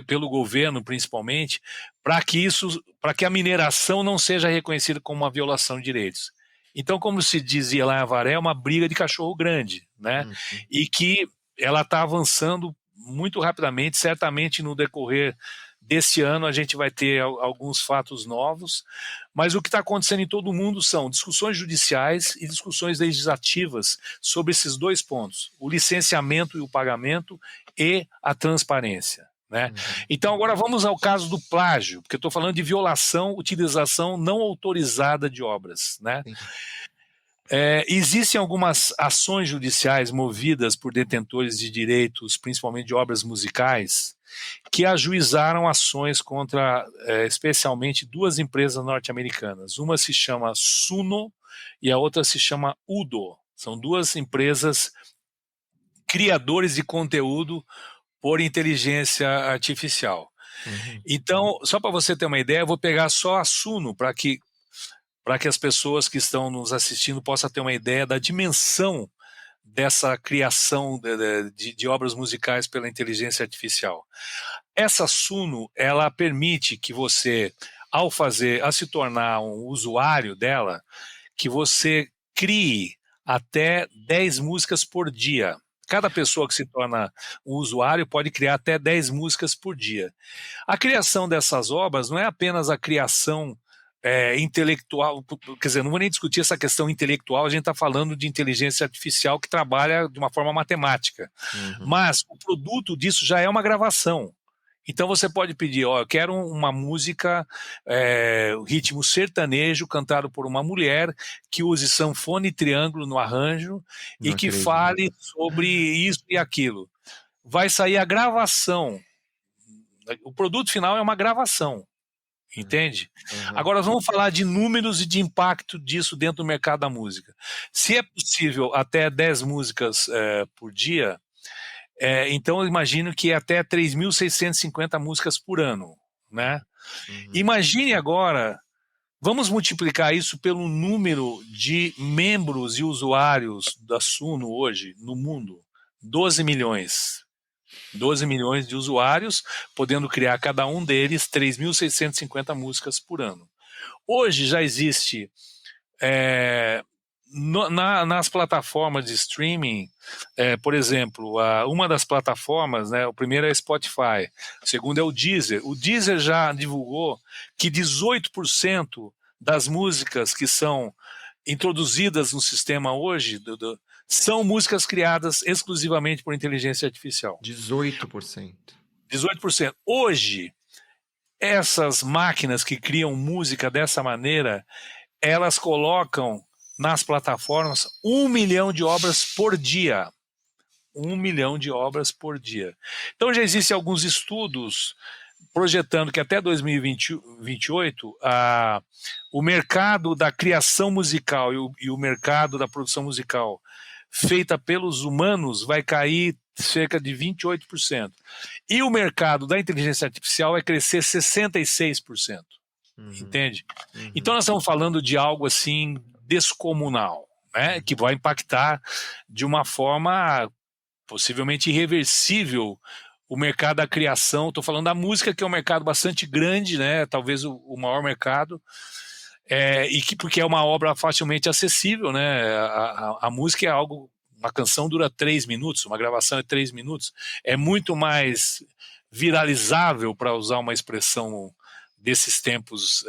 pelo governo principalmente, para que a mineração não seja reconhecida como uma violação de direitos. Então, como se dizia lá em Avaré, é uma briga de cachorro grande, né? E que ela está avançando muito rapidamente, certamente no decorrer desse ano a gente vai ter alguns fatos novos, mas o que está acontecendo em todo o mundo são discussões judiciais e discussões legislativas sobre esses dois pontos, o licenciamento e o pagamento e a transparência, né? Então agora vamos ao caso do plágio, porque eu estou falando de violação, utilização não autorizada de obras, né? Existem algumas ações judiciais movidas por detentores de direitos, principalmente de obras musicais, que ajuizaram ações contra, especialmente, duas empresas norte-americanas. Uma se chama Suno e a outra se chama Udo. São duas empresas criadores de conteúdo por inteligência artificial. Então, só para você ter uma ideia, eu vou pegar só a Suno para que as pessoas que estão nos assistindo possam ter uma ideia da dimensão dessa criação de obras musicais pela inteligência artificial. Essa Suno, ela permite que você, ao se tornar um usuário dela, que você crie até 10 músicas por dia. Cada pessoa que se torna um usuário pode criar até 10 músicas por dia. A criação dessas obras não é apenas a criação intelectual, quer dizer, não vou nem discutir essa questão intelectual, a gente está falando de inteligência artificial que trabalha de uma forma matemática, mas o produto disso já é uma gravação. Então você pode pedir, ó, eu quero uma música, ritmo sertanejo, cantado por uma mulher, que use sanfona e triângulo no arranjo Não e que acredito. fale sobre isso e aquilo. Vai sair a gravação. O produto final é uma gravação, entende? Uhum. Agora vamos falar de números e de impacto disso dentro do mercado da música. Se é possível até 10 músicas por dia, então eu imagino que até 3.650 músicas por ano, né? Uhum. Imagine agora, vamos multiplicar isso pelo número de membros e usuários da Suno hoje no mundo, 12 milhões. 12 milhões de usuários, podendo criar cada um deles 3.650 músicas por ano. Hoje já existe nas plataformas de streaming, por exemplo, uma das plataformas, né, o primeiro é o Spotify, o segundo é o Deezer. O Deezer já divulgou que 18% das músicas que são introduzidas no sistema hoje são músicas criadas exclusivamente por inteligência artificial. 18%. 18%. Hoje, essas máquinas que criam música dessa maneira, elas colocam nas plataformas 1 milhão de obras por dia. 1 milhão de obras por dia. Então já existem alguns estudos projetando que até 2028 o mercado da criação musical e o mercado da produção musical feita pelos humanos vai cair cerca de 28%. E o mercado da inteligência artificial vai crescer 66%. Entende? Então nós estamos falando de algo assim descomunal, né? Que vai impactar de uma forma possivelmente irreversível o mercado da criação. Estou falando da música, que é um mercado bastante grande, né? Talvez o maior mercado, porque é uma obra facilmente acessível, né? A música é algo, uma canção dura 3 minutos, uma gravação é 3 minutos, é muito mais viralizável, para usar uma expressão desses tempos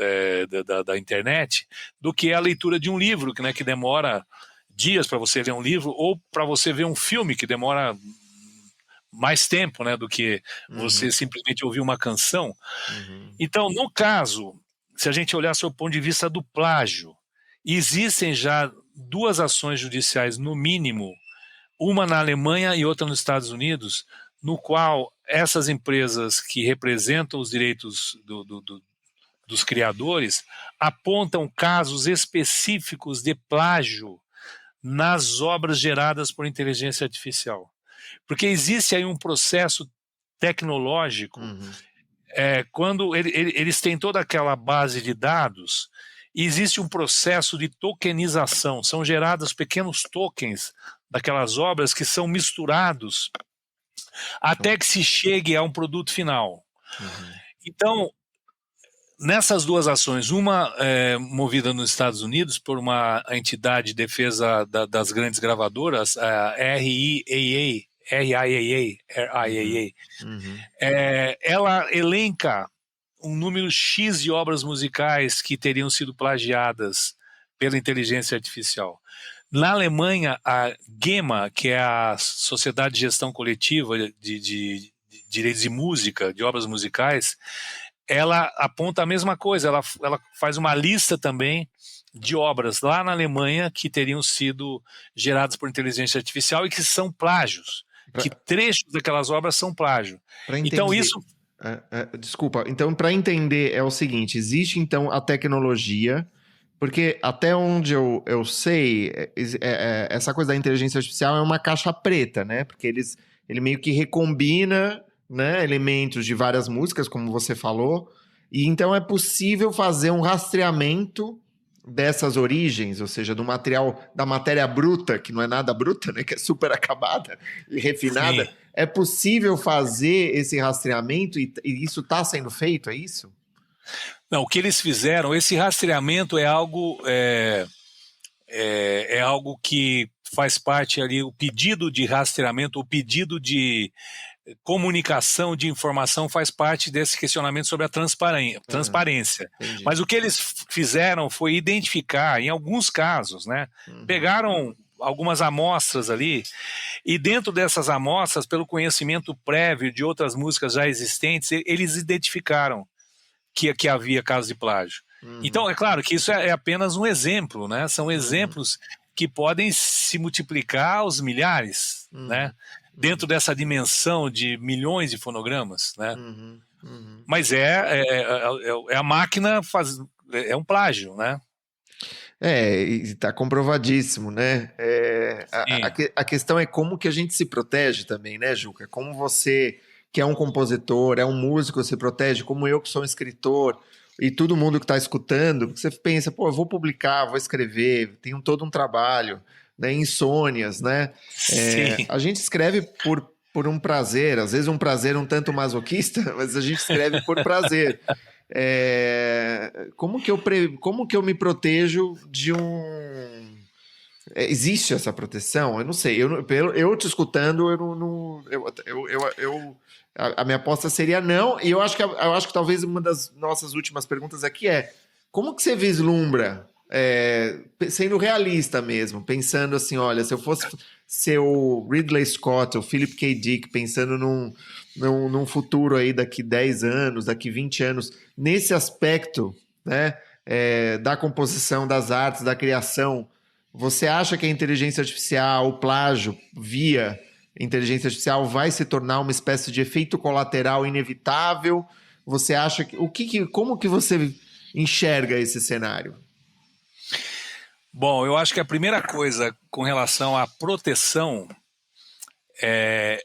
da internet, do que a leitura de um livro, né, que demora dias para você ler um livro, ou para você ver um filme que demora mais tempo, né, do que você simplesmente ouvir uma canção. Então, no caso, se a gente olhar sob o ponto de vista do plágio, existem já 2 ações judiciais, no mínimo, uma na Alemanha e outra nos Estados Unidos, no qual essas empresas que representam os direitos dos criadores apontam casos específicos de plágio nas obras geradas por inteligência artificial. Porque existe aí um processo tecnológico, quando eles têm toda aquela base de dados, existe um processo de tokenização, são gerados pequenos tokens daquelas obras que são misturados até que se chegue a um produto final. Então, nessas 2 ações, uma movida nos Estados Unidos por uma entidade de defesa das grandes gravadoras, a RIAA, ela elenca um número X de obras musicais que teriam sido plagiadas pela inteligência artificial. Na Alemanha, a GEMA, que é a Sociedade de Gestão Coletiva de Direitos de Música, de obras musicais, ela aponta a mesma coisa, ela faz uma lista também de obras lá na Alemanha que teriam sido geradas por inteligência artificial e que são plágios, que trechos daquelas obras são plágio. Então isso... Desculpa, então para entender é o seguinte, existe então a tecnologia... Porque até onde eu sei, essa coisa da inteligência artificial é uma caixa preta, né? Porque ele meio que recombina, né, elementos de várias músicas, como você falou, e então é possível fazer um rastreamento dessas origens, ou seja, do material, da matéria bruta, que não é nada bruta, né? Que é super acabada e refinada. Sim. É possível fazer esse rastreamento e isso está sendo feito, é isso? Não, o que eles fizeram, esse rastreamento é algo que faz parte ali, o pedido de rastreamento, o pedido de comunicação de informação faz parte desse questionamento sobre a transparência. Mas o que eles fizeram foi identificar, em alguns casos, né, pegaram algumas amostras ali, e dentro dessas amostras, pelo conhecimento prévio de outras músicas já existentes, eles identificaram que havia casos de plágio. Então, é claro que isso é apenas um exemplo, né? São exemplos que podem se multiplicar aos milhares, né? Dentro dessa dimensão de milhões de fonogramas, né? Mas a máquina é um plágio, né? E está comprovadíssimo, né? A questão é como que a gente se protege também, né, Juca? Como você, que é um compositor, é um músico, se protege, como eu que sou um escritor, e todo mundo que está escutando, você pensa, pô, eu vou publicar, vou escrever, tem todo um trabalho, né? Insônias, né? A gente escreve por um prazer, às vezes um prazer um tanto masoquista, mas a gente escreve por prazer. Como que eu me protejo de um... existe essa proteção? Eu não sei. Eu te escutando, a minha aposta seria não. E eu acho que talvez uma das nossas últimas perguntas aqui é: como que você vislumbra, sendo realista mesmo, pensando assim, olha, se eu fosse ser o Ridley Scott, o Philip K. Dick, pensando num futuro aí daqui 10 anos, daqui 20 anos, nesse aspecto, né, da composição, das artes, da criação, você acha que a inteligência artificial, o plágio via inteligência artificial vai se tornar uma espécie de efeito colateral inevitável? Você acha que... como que você enxerga esse cenário? Bom, eu acho que a primeira coisa com relação à proteção é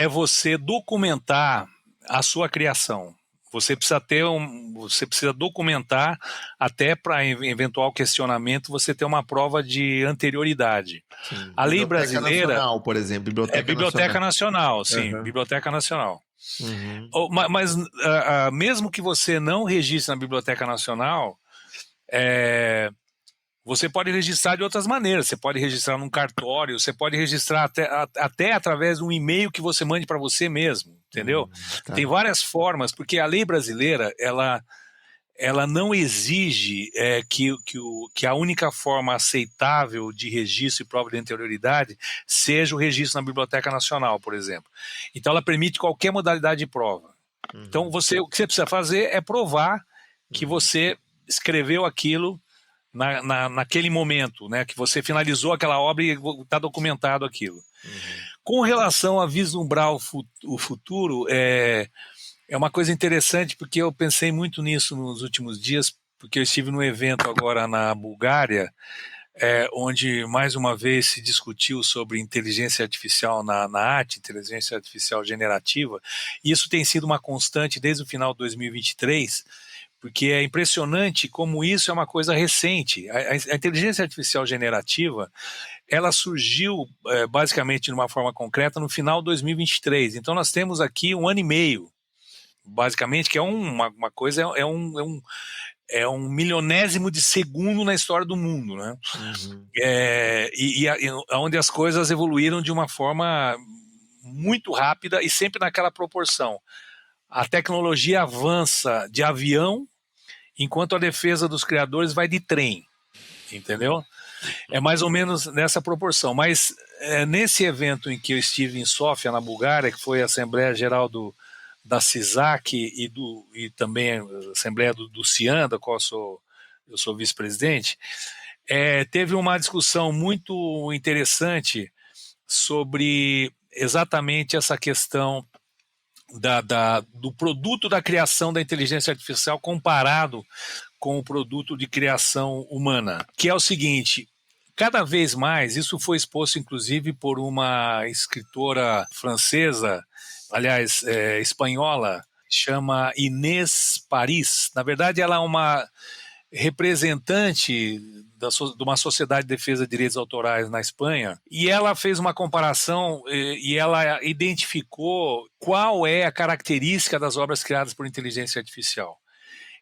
você documentar a sua criação. Você precisa documentar, até para eventual questionamento, você ter uma prova de anterioridade. Sim. A lei brasileira... Biblioteca Nacional, por exemplo. Biblioteca Nacional, sim. Biblioteca Nacional. Mas mesmo que você não registre na Biblioteca Nacional, você pode registrar de outras maneiras. Você pode registrar num cartório, você pode registrar até através de um e-mail que você mande para você mesmo, entendeu? Tá. Tem várias formas, porque a lei brasileira, ela não exige que a única forma aceitável de registro e prova de anterioridade seja o registro na Biblioteca Nacional, por exemplo. Então ela permite qualquer modalidade de prova. Então o que você precisa fazer é provar que você escreveu aquilo naquele momento, né, que você finalizou aquela obra e está documentado aquilo. Com relação a vislumbrar o futuro, é uma coisa interessante, porque eu pensei muito nisso nos últimos dias, porque eu estive num evento agora na Bulgária, onde mais uma vez se discutiu sobre inteligência artificial na arte, inteligência artificial generativa, e isso tem sido uma constante desde o final de 2023, porque é impressionante como isso é uma coisa recente. A inteligência artificial generativa, ela surgiu basicamente de uma forma concreta no final de 2023. Então nós temos aqui 1 ano e meio, basicamente, que é uma coisa, é um milionésimo de segundo na história do mundo, né? Onde as coisas evoluíram de uma forma muito rápida e sempre naquela proporção. A tecnologia avança de avião, enquanto a defesa dos criadores vai de trem, entendeu? É mais ou menos nessa proporção. Mas nesse evento em que eu estive em Sófia, na Bulgária, que foi a Assembleia Geral da CISAC e também a Assembleia do CIAN, da qual eu sou vice-presidente, teve uma discussão muito interessante sobre exatamente essa questão do produto da criação da inteligência artificial comparado com o produto de criação humana, que é o seguinte: cada vez mais, isso foi exposto inclusive por uma escritora francesa, aliás, espanhola, chama Inês Paris. Na verdade, ela é uma representante de uma sociedade de defesa de direitos autorais na Espanha, e ela fez uma comparação e ela identificou qual é a característica das obras criadas por inteligência artificial.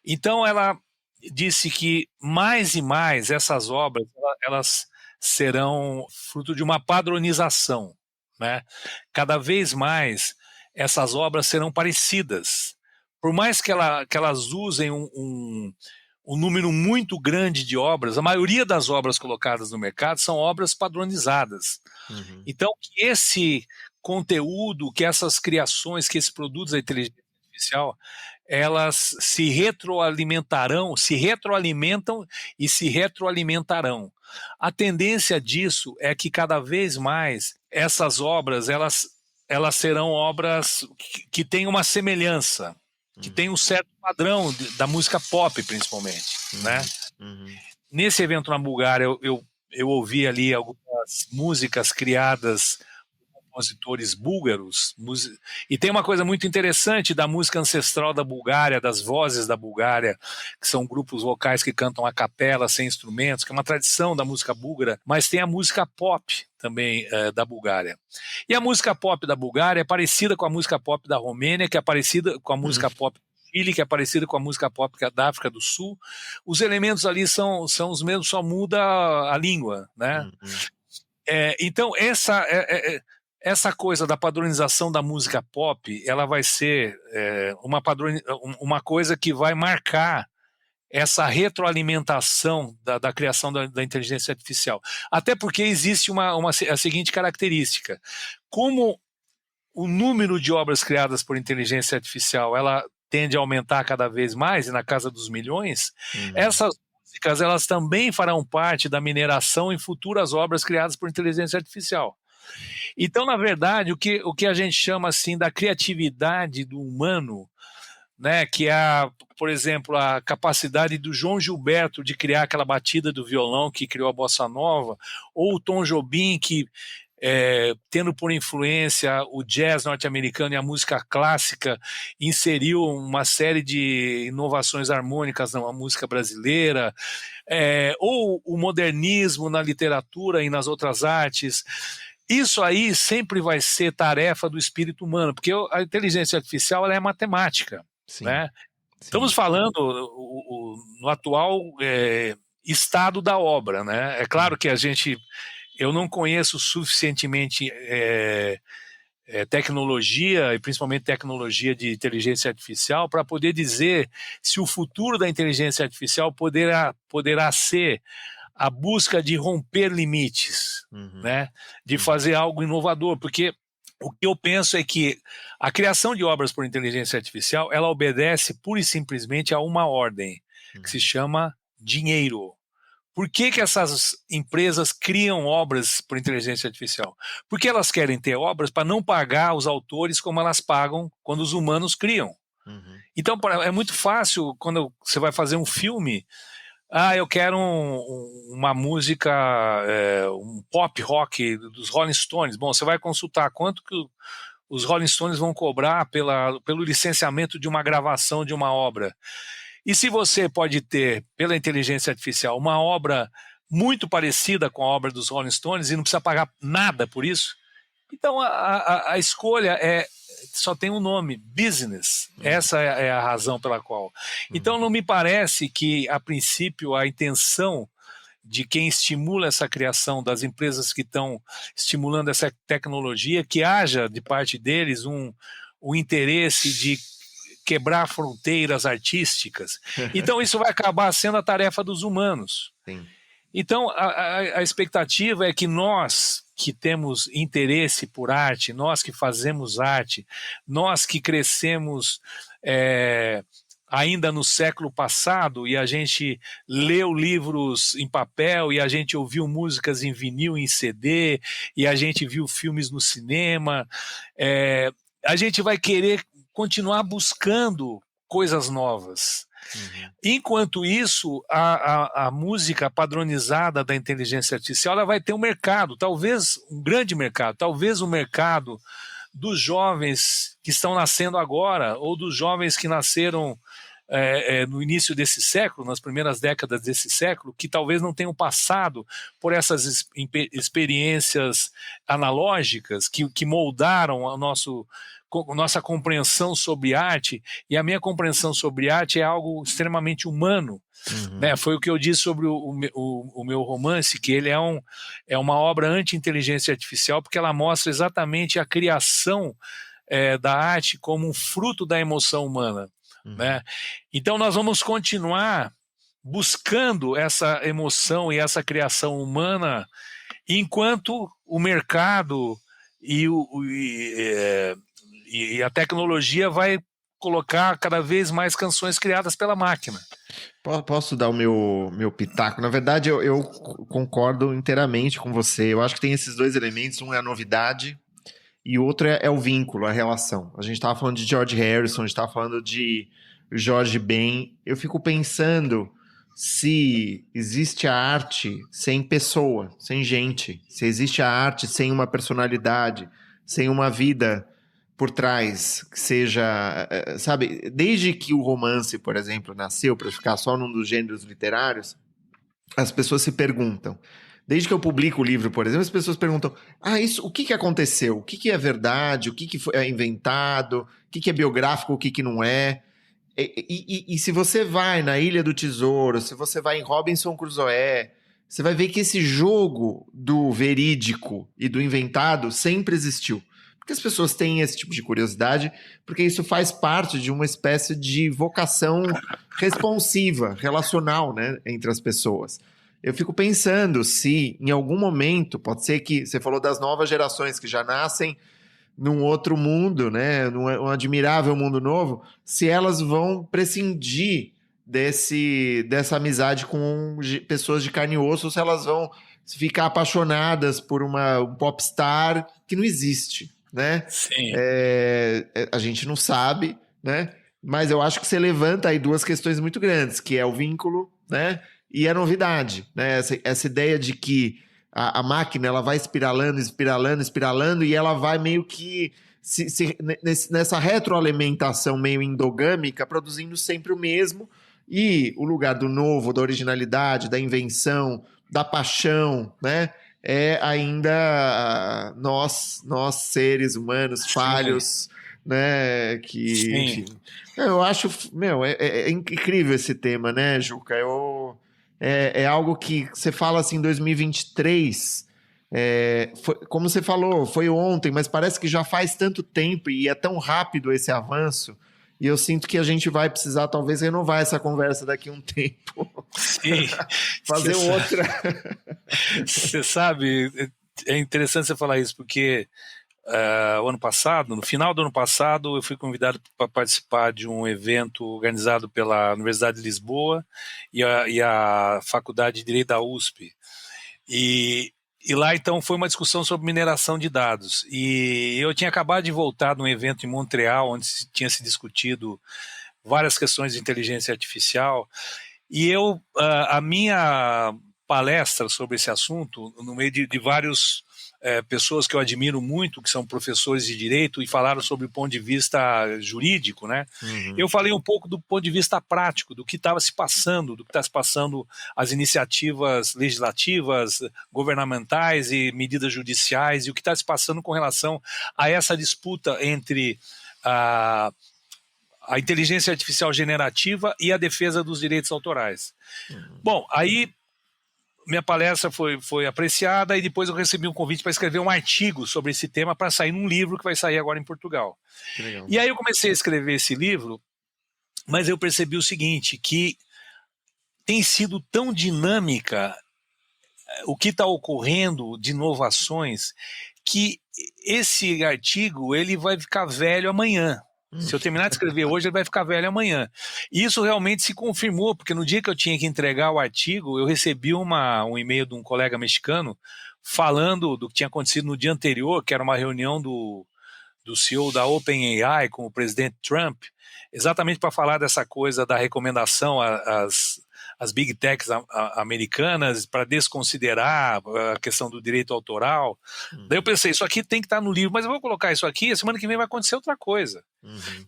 Então ela disse que mais e mais essas obras elas serão fruto de uma padronização, né? Cada vez mais essas obras serão parecidas, por mais que elas usem um um número muito grande de obras, a maioria das obras colocadas no mercado são obras padronizadas. Uhum. Então, que esse conteúdo, que essas criações, que esses produtos da inteligência artificial, elas se retroalimentam e se retroalimentarão. A tendência disso é que cada vez mais essas obras, elas serão obras que têm uma semelhança, que tem um certo padrão da música pop, principalmente, né? Nesse evento na Bulgária, eu ouvi ali algumas músicas criadas por compositores búlgaros, e tem uma coisa muito interessante da música ancestral da Bulgária, das vozes da Bulgária, que são grupos vocais que cantam a capela, sem instrumentos, que é uma tradição da música búlgara, mas tem a música pop também da Bulgária. E a música pop da Bulgária é parecida com a música pop da Romênia, que é parecida com a música pop do Chile, que é parecida com a música pop da África do Sul. Os elementos ali são os mesmos, só muda a língua, né? Então, essa coisa da padronização da música pop, ela vai ser uma coisa que vai marcar essa retroalimentação da criação da inteligência artificial. Até porque existe a seguinte característica. Como o número de obras criadas por inteligência artificial, ela tende a aumentar cada vez mais, e na casa dos milhões, essas músicas, elas também farão parte da mineração em futuras obras criadas por inteligência artificial. Então, na verdade, o que a gente chama assim da criatividade do humano, né, que é, por exemplo, a capacidade do João Gilberto de criar aquela batida do violão que criou a bossa nova, ou o Tom Jobim que, tendo por influência o jazz norte-americano e a música clássica, inseriu uma série de inovações harmônicas na música brasileira, ou o modernismo na literatura e nas outras artes. Isso aí sempre vai ser tarefa do espírito humano, porque a inteligência artificial ela é matemática. Sim, né? sim. Estamos falando no atual estado da obra. Né? É claro que eu não conheço suficientemente tecnologia, e principalmente tecnologia de inteligência artificial, para poder dizer se o futuro da inteligência artificial poderá ser a busca de romper limites, né? De fazer algo inovador, porque o que eu penso é que a criação de obras por inteligência artificial, ela obedece pura e simplesmente a uma ordem, que se chama dinheiro. Por que essas empresas criam obras por inteligência artificial? Porque elas querem ter obras para não pagar os autores como elas pagam quando os humanos criam. Então é muito fácil quando você vai fazer um filme. Eu quero uma música, um pop rock dos Rolling Stones. Bom, você vai consultar quanto que os Rolling Stones vão cobrar pelo licenciamento de uma gravação de uma obra. E se você pode ter, pela inteligência artificial, uma obra muito parecida com a obra dos Rolling Stones e não precisa pagar nada por isso, então a escolha só tem um nome: business. Essa é a razão pela qual. Então não me parece que, a princípio, a intenção de quem estimula essa criação, das empresas que estão estimulando essa tecnologia, que haja de parte deles um interesse de quebrar fronteiras artísticas. Então isso vai acabar sendo a tarefa dos humanos. Sim. Então a expectativa é que nós que temos interesse por arte, nós que fazemos arte, nós que crescemos ainda no século passado, e a gente leu livros em papel, e a gente ouviu músicas em vinil, em CD, e a gente viu filmes no cinema, a gente vai querer continuar buscando coisas novas. Enquanto isso, a música padronizada da inteligência artificial, ela vai ter um mercado, talvez um grande mercado, talvez um mercado dos jovens que estão nascendo agora, ou dos jovens que nasceram no início desse século, nas primeiras décadas desse século, que talvez não tenham passado por essas experiências analógicas que moldaram nossa compreensão sobre arte. E a minha compreensão sobre arte é algo extremamente humano. Né? Foi o que eu disse sobre o meu romance, que ele é uma obra anti-inteligência artificial, porque ela mostra exatamente a criação da arte como um fruto da emoção humana. Né? Então nós vamos continuar buscando essa emoção e essa criação humana, enquanto o mercado e a tecnologia vai colocar cada vez mais canções criadas pela máquina. Posso dar o meu pitaco? Na verdade, eu concordo inteiramente com você. Eu acho que tem esses dois elementos. Um é a novidade e o outro é o vínculo, a relação. A gente estava falando de George Harrison, a gente estava falando de Jorge Ben. Eu fico pensando se existe a arte sem pessoa, sem gente. Se existe a arte sem uma personalidade, sem uma vida por trás, que seja, sabe, desde que o romance, por exemplo, nasceu para ficar só num dos gêneros literários, as pessoas se perguntam. Desde que eu publico o livro, por exemplo, as pessoas perguntam: o que aconteceu? O que é verdade? O que foi inventado? O que é biográfico? O que não é? E se você vai na Ilha do Tesouro, se você vai em Robinson Crusoe, você vai ver que esse jogo do verídico e do inventado sempre existiu. Porque as pessoas têm esse tipo de curiosidade, porque isso faz parte de uma espécie de vocação responsiva, relacional, né, entre as pessoas. Eu fico pensando se em algum momento, pode ser que você falou das novas gerações que já nascem num outro mundo, né, num admirável mundo novo, se elas vão prescindir dessa amizade com pessoas de carne e osso, ou se elas vão ficar apaixonadas por um popstar que não existe, né? Sim. A gente não sabe, né? Mas eu acho que você levanta aí duas questões muito grandes, que é o vínculo, né? E a novidade, né? Essa ideia de que a máquina ela vai espiralando, espiralando, espiralando, e ela vai meio que nessa retroalimentação meio endogâmica, produzindo sempre o mesmo, e o lugar do novo, da originalidade, da invenção, da paixão, né? É ainda nós seres humanos falhos, né? Que, Sim. enfim. Eu acho, é incrível esse tema, né, Juca? É algo que você fala assim, 2023, como você falou, foi ontem, mas parece que já faz tanto tempo e é tão rápido esse avanço. E eu sinto que a gente vai precisar, talvez, renovar essa conversa daqui a um tempo. Sim. Fazer outra. Você sabe, é interessante você falar isso, porque o ano passado, no final do ano passado, eu fui convidado para participar de um evento organizado pela Universidade de Lisboa e a Faculdade de Direito da USP. E lá, então, foi uma discussão sobre mineração de dados. E eu tinha acabado de voltar de um evento em Montreal, onde tinha se discutido várias questões de inteligência artificial. E a minha palestra sobre esse assunto, no meio de vários pessoas que eu admiro muito, que são professores de direito, e falaram sobre o ponto de vista jurídico, né? Uhum. Eu falei um pouco do ponto de vista prático, do que estava se passando, do que está se passando, as iniciativas legislativas, governamentais e medidas judiciais, e o que está se passando com relação a essa disputa entre a inteligência artificial generativa e a defesa dos direitos autorais. Uhum. Bom, aí minha palestra foi apreciada e depois eu recebi um convite para escrever um artigo sobre esse tema para sair num livro que vai sair agora em Portugal. E aí eu comecei a escrever esse livro, mas eu percebi o seguinte, que tem sido tão dinâmica o que está ocorrendo de inovações, que esse artigo ele vai ficar velho amanhã. Se eu terminar de escrever hoje, ele vai ficar velho amanhã. E isso realmente se confirmou, porque no dia que eu tinha que entregar o artigo, eu recebi um e-mail de um colega mexicano falando do que tinha acontecido no dia anterior, que era uma reunião do CEO da OpenAI com o presidente Trump, exatamente para falar dessa coisa da recomendação às big techs americanas para desconsiderar a questão do direito autoral. Daí eu pensei, isso aqui tem que estar no livro, mas eu vou colocar isso aqui, a semana que vem vai acontecer outra coisa.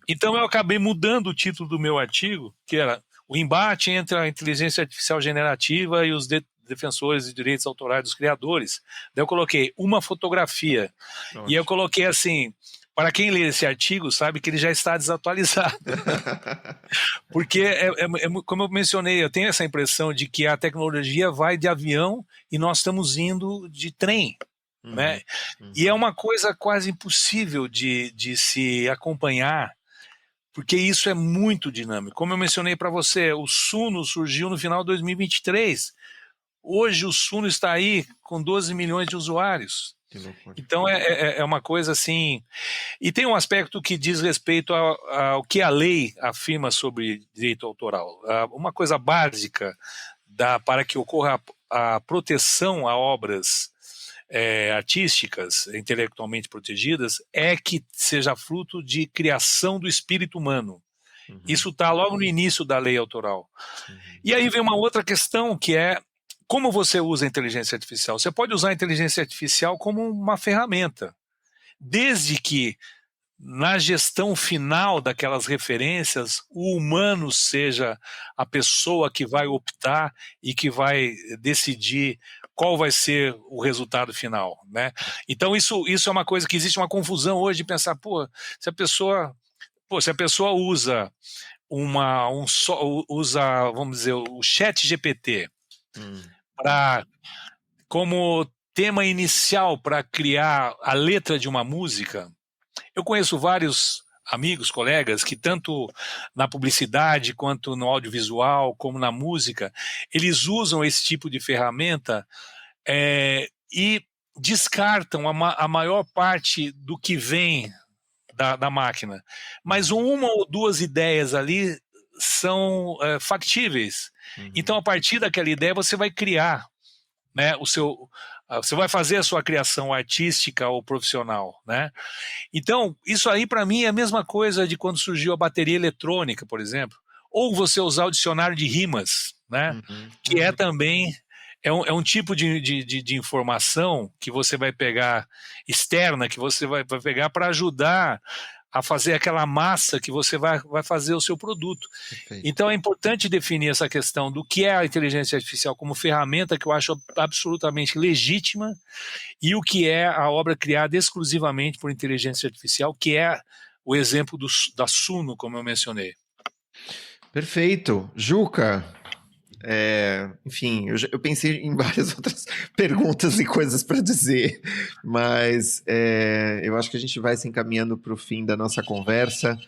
Então eu acabei mudando o título do meu artigo, que era o embate entre a inteligência artificial generativa e os defensores de direitos autorais dos criadores. Daí eu coloquei uma fotografia. E eu coloquei assim, para quem lê esse artigo sabe que ele já está desatualizado. Porque, como eu mencionei, eu tenho essa impressão de que a tecnologia vai de avião e nós estamos indo de trem. Né? E é uma coisa quase impossível de se acompanhar, porque isso é muito dinâmico. Como eu mencionei para você, o Suno surgiu no final de 2023. Hoje o Suno está aí com 12 milhões de usuários. Que loucura. Então é uma coisa assim. E tem um aspecto que diz respeito ao que a lei afirma sobre direito autoral. Uma coisa básica para que ocorra a proteção a obras artísticas, intelectualmente protegidas, é que seja fruto de criação do espírito humano. Uhum. Isso está logo no início da lei autoral. Uhum. E aí vem uma outra questão, que é como você usa a inteligência artificial. Você pode usar a inteligência artificial como uma ferramenta, desde que na gestão final daquelas referências, o humano seja a pessoa que vai optar e que vai decidir qual vai ser o resultado final, né? Então isso é uma coisa que existe uma confusão hoje de pensar, se a pessoa usa vamos dizer, o chat GPT como tema inicial para criar a letra de uma música. Eu conheço vários amigos, colegas, que tanto na publicidade, quanto no audiovisual, como na música, eles usam esse tipo de ferramenta e descartam a maior parte do que vem da máquina. Mas uma ou duas ideias ali são factíveis. Uhum. Então, a partir daquela ideia, você vai criar, né, você vai fazer a sua criação artística ou profissional, né? Então, isso aí para mim é a mesma coisa de quando surgiu a bateria eletrônica, por exemplo, ou você usar o dicionário de rimas, né? Que é também é um tipo de informação que você vai pegar externa, que você vai pegar para ajudar a fazer aquela massa que você vai fazer o seu produto. Perfeito. Então é importante definir essa questão do que é a inteligência artificial como ferramenta, que eu acho absolutamente legítima, e o que é a obra criada exclusivamente por inteligência artificial, que é o exemplo da Suno, como eu mencionei. Perfeito. Juca, enfim, eu pensei em várias outras perguntas e coisas para dizer, mas eu acho que a gente vai se encaminhando para o fim da nossa conversa.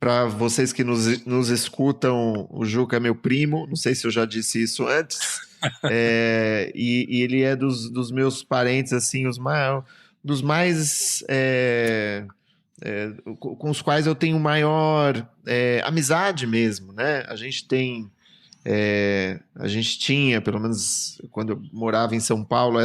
Para vocês que nos escutam, o Juca é meu primo, não sei se eu já disse isso antes, e ele é dos meus parentes, assim, dos mais com os quais eu tenho maior amizade mesmo, né? A gente tinha, pelo menos quando eu morava em São Paulo,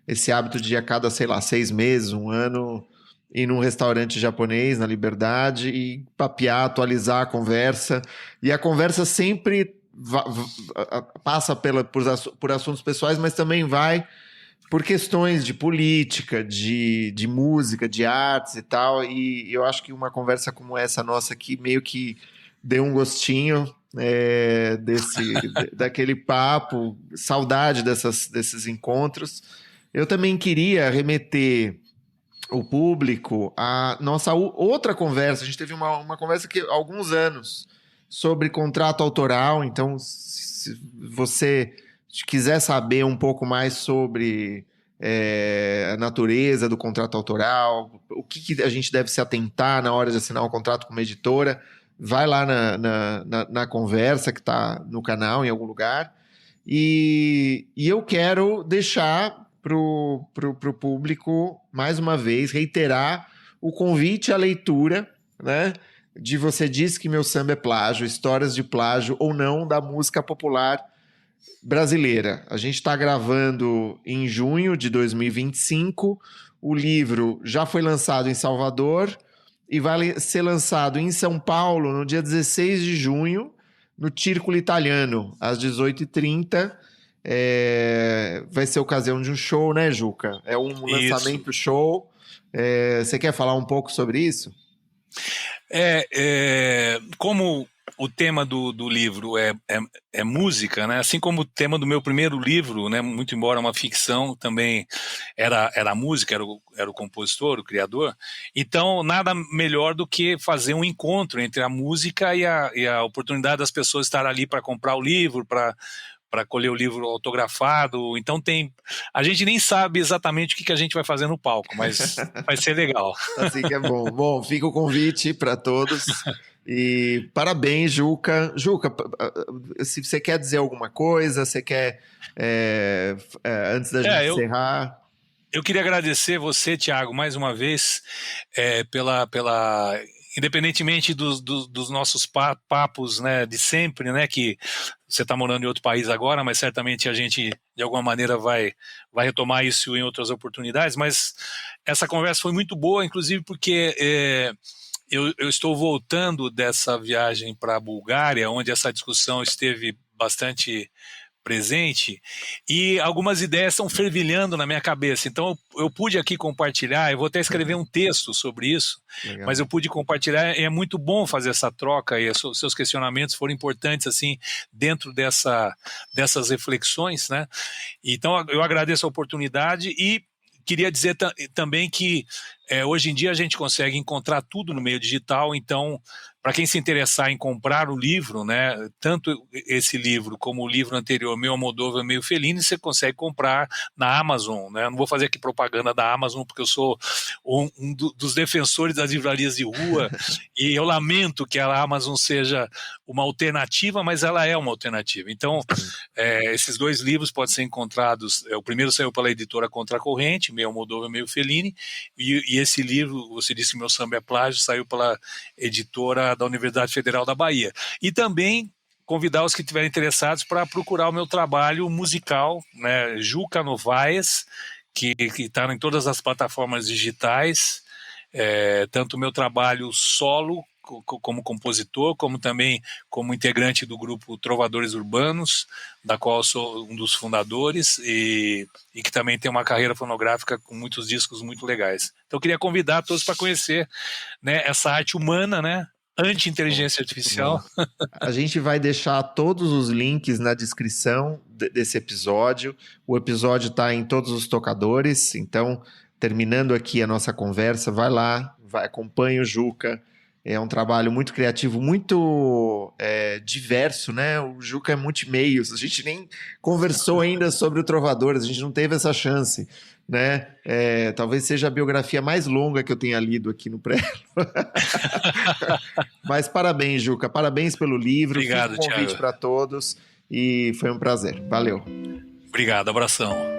esse hábito de a cada, sei lá, 6 meses, um ano, ir num restaurante japonês na Liberdade e papear, atualizar a conversa. E a conversa sempre passa por assuntos pessoais, mas também vai por questões de política, de música, de artes e tal. E eu acho que uma conversa como essa nossa aqui meio que deu um gostinho daquele papo, saudade desses encontros. Eu também queria remeter o público à nossa outra conversa. A gente teve uma conversa há alguns anos sobre contrato autoral. Então, se você quiser saber um pouco mais sobre a natureza do contrato autoral, o que a gente deve se atentar na hora de assinar um contrato com uma editora, vai lá na conversa que está no canal, em algum lugar. E eu quero deixar para o público, mais uma vez, reiterar o convite à leitura, né, de Você Diz Que Meu Samba é Plágio, histórias de plágio ou não da música popular brasileira. A gente está gravando em junho de 2025, o livro já foi lançado em Salvador e vai ser lançado em São Paulo no dia 16 de junho, no Círculo Italiano, às 18h30. Vai ser ocasião de um show, né, Juca? É um lançamento show. Você quer falar um pouco sobre isso? Como o tema do livro é música, né? Assim como o tema do meu primeiro livro, né? Muito embora uma ficção, também era música, era o compositor, o criador. Então, nada melhor do que fazer um encontro entre a música e a oportunidade das pessoas estar ali para comprar o livro, para colher o livro autografado. Então a gente nem sabe exatamente o que a gente vai fazer no palco, mas vai ser legal. Assim que é bom. Bom, fica o convite para todos. E parabéns, Juca. Juca, se você quer dizer alguma coisa, você quer, antes da gente encerrar... Eu queria agradecer você, Thiago, mais uma vez, independentemente dos nossos papos, né, de sempre, né, que você está morando em outro país agora, mas certamente a gente, de alguma maneira, vai retomar isso em outras oportunidades, mas essa conversa foi muito boa, inclusive porque eu estou voltando dessa viagem para a Bulgária, onde essa discussão esteve bastante presente, e algumas ideias estão fervilhando na minha cabeça. Então eu pude aqui compartilhar, eu vou até escrever um texto sobre isso. Legal. Mas eu pude compartilhar, e é muito bom fazer essa troca, e seus questionamentos foram importantes assim dentro dessas reflexões, né? Então eu agradeço a oportunidade e queria dizer também que hoje em dia a gente consegue encontrar tudo no meio digital, então para quem se interessar em comprar o livro, né, tanto esse livro como o livro anterior, Meu Almodóvar, Meio Fellini, você consegue comprar na Amazon, né? Eu não vou fazer aqui propaganda da Amazon, porque eu sou dos defensores das livrarias de rua, e eu lamento que a Amazon seja uma alternativa, mas ela é uma alternativa. Então, esses dois livros podem ser encontrados, o primeiro saiu pela editora Contracorrente, Meu Almodóvar, Meio Fellini, e esse livro, você disse que Meu Samba é Plágio, saiu pela editora da Universidade Federal da Bahia. E também convidar os que estiverem interessados para procurar o meu trabalho musical, né, Juca Novaes, que está em todas as plataformas digitais, tanto o meu trabalho solo como compositor, como também como integrante do grupo Trovadores Urbanos, da qual eu sou um dos fundadores, e que também tem uma carreira fonográfica com muitos discos muito legais. Então eu queria convidar todos para conhecer, né, essa arte humana, né, anti-inteligência artificial. A gente vai deixar todos os links na descrição desse episódio. O episódio está em todos os tocadores, então, terminando aqui a nossa conversa, vai lá, acompanha o Juca. É um trabalho muito criativo, muito diverso, né? O Juca é multimeios. A gente nem conversou ainda sobre o Trovadores, a gente não teve essa chance, né? Talvez seja a biografia mais longa que eu tenha lido aqui no Prelo. Mas parabéns, Juca. Parabéns pelo livro. Obrigado, Fica um convite para todos e foi um prazer. Valeu. Obrigado, abração.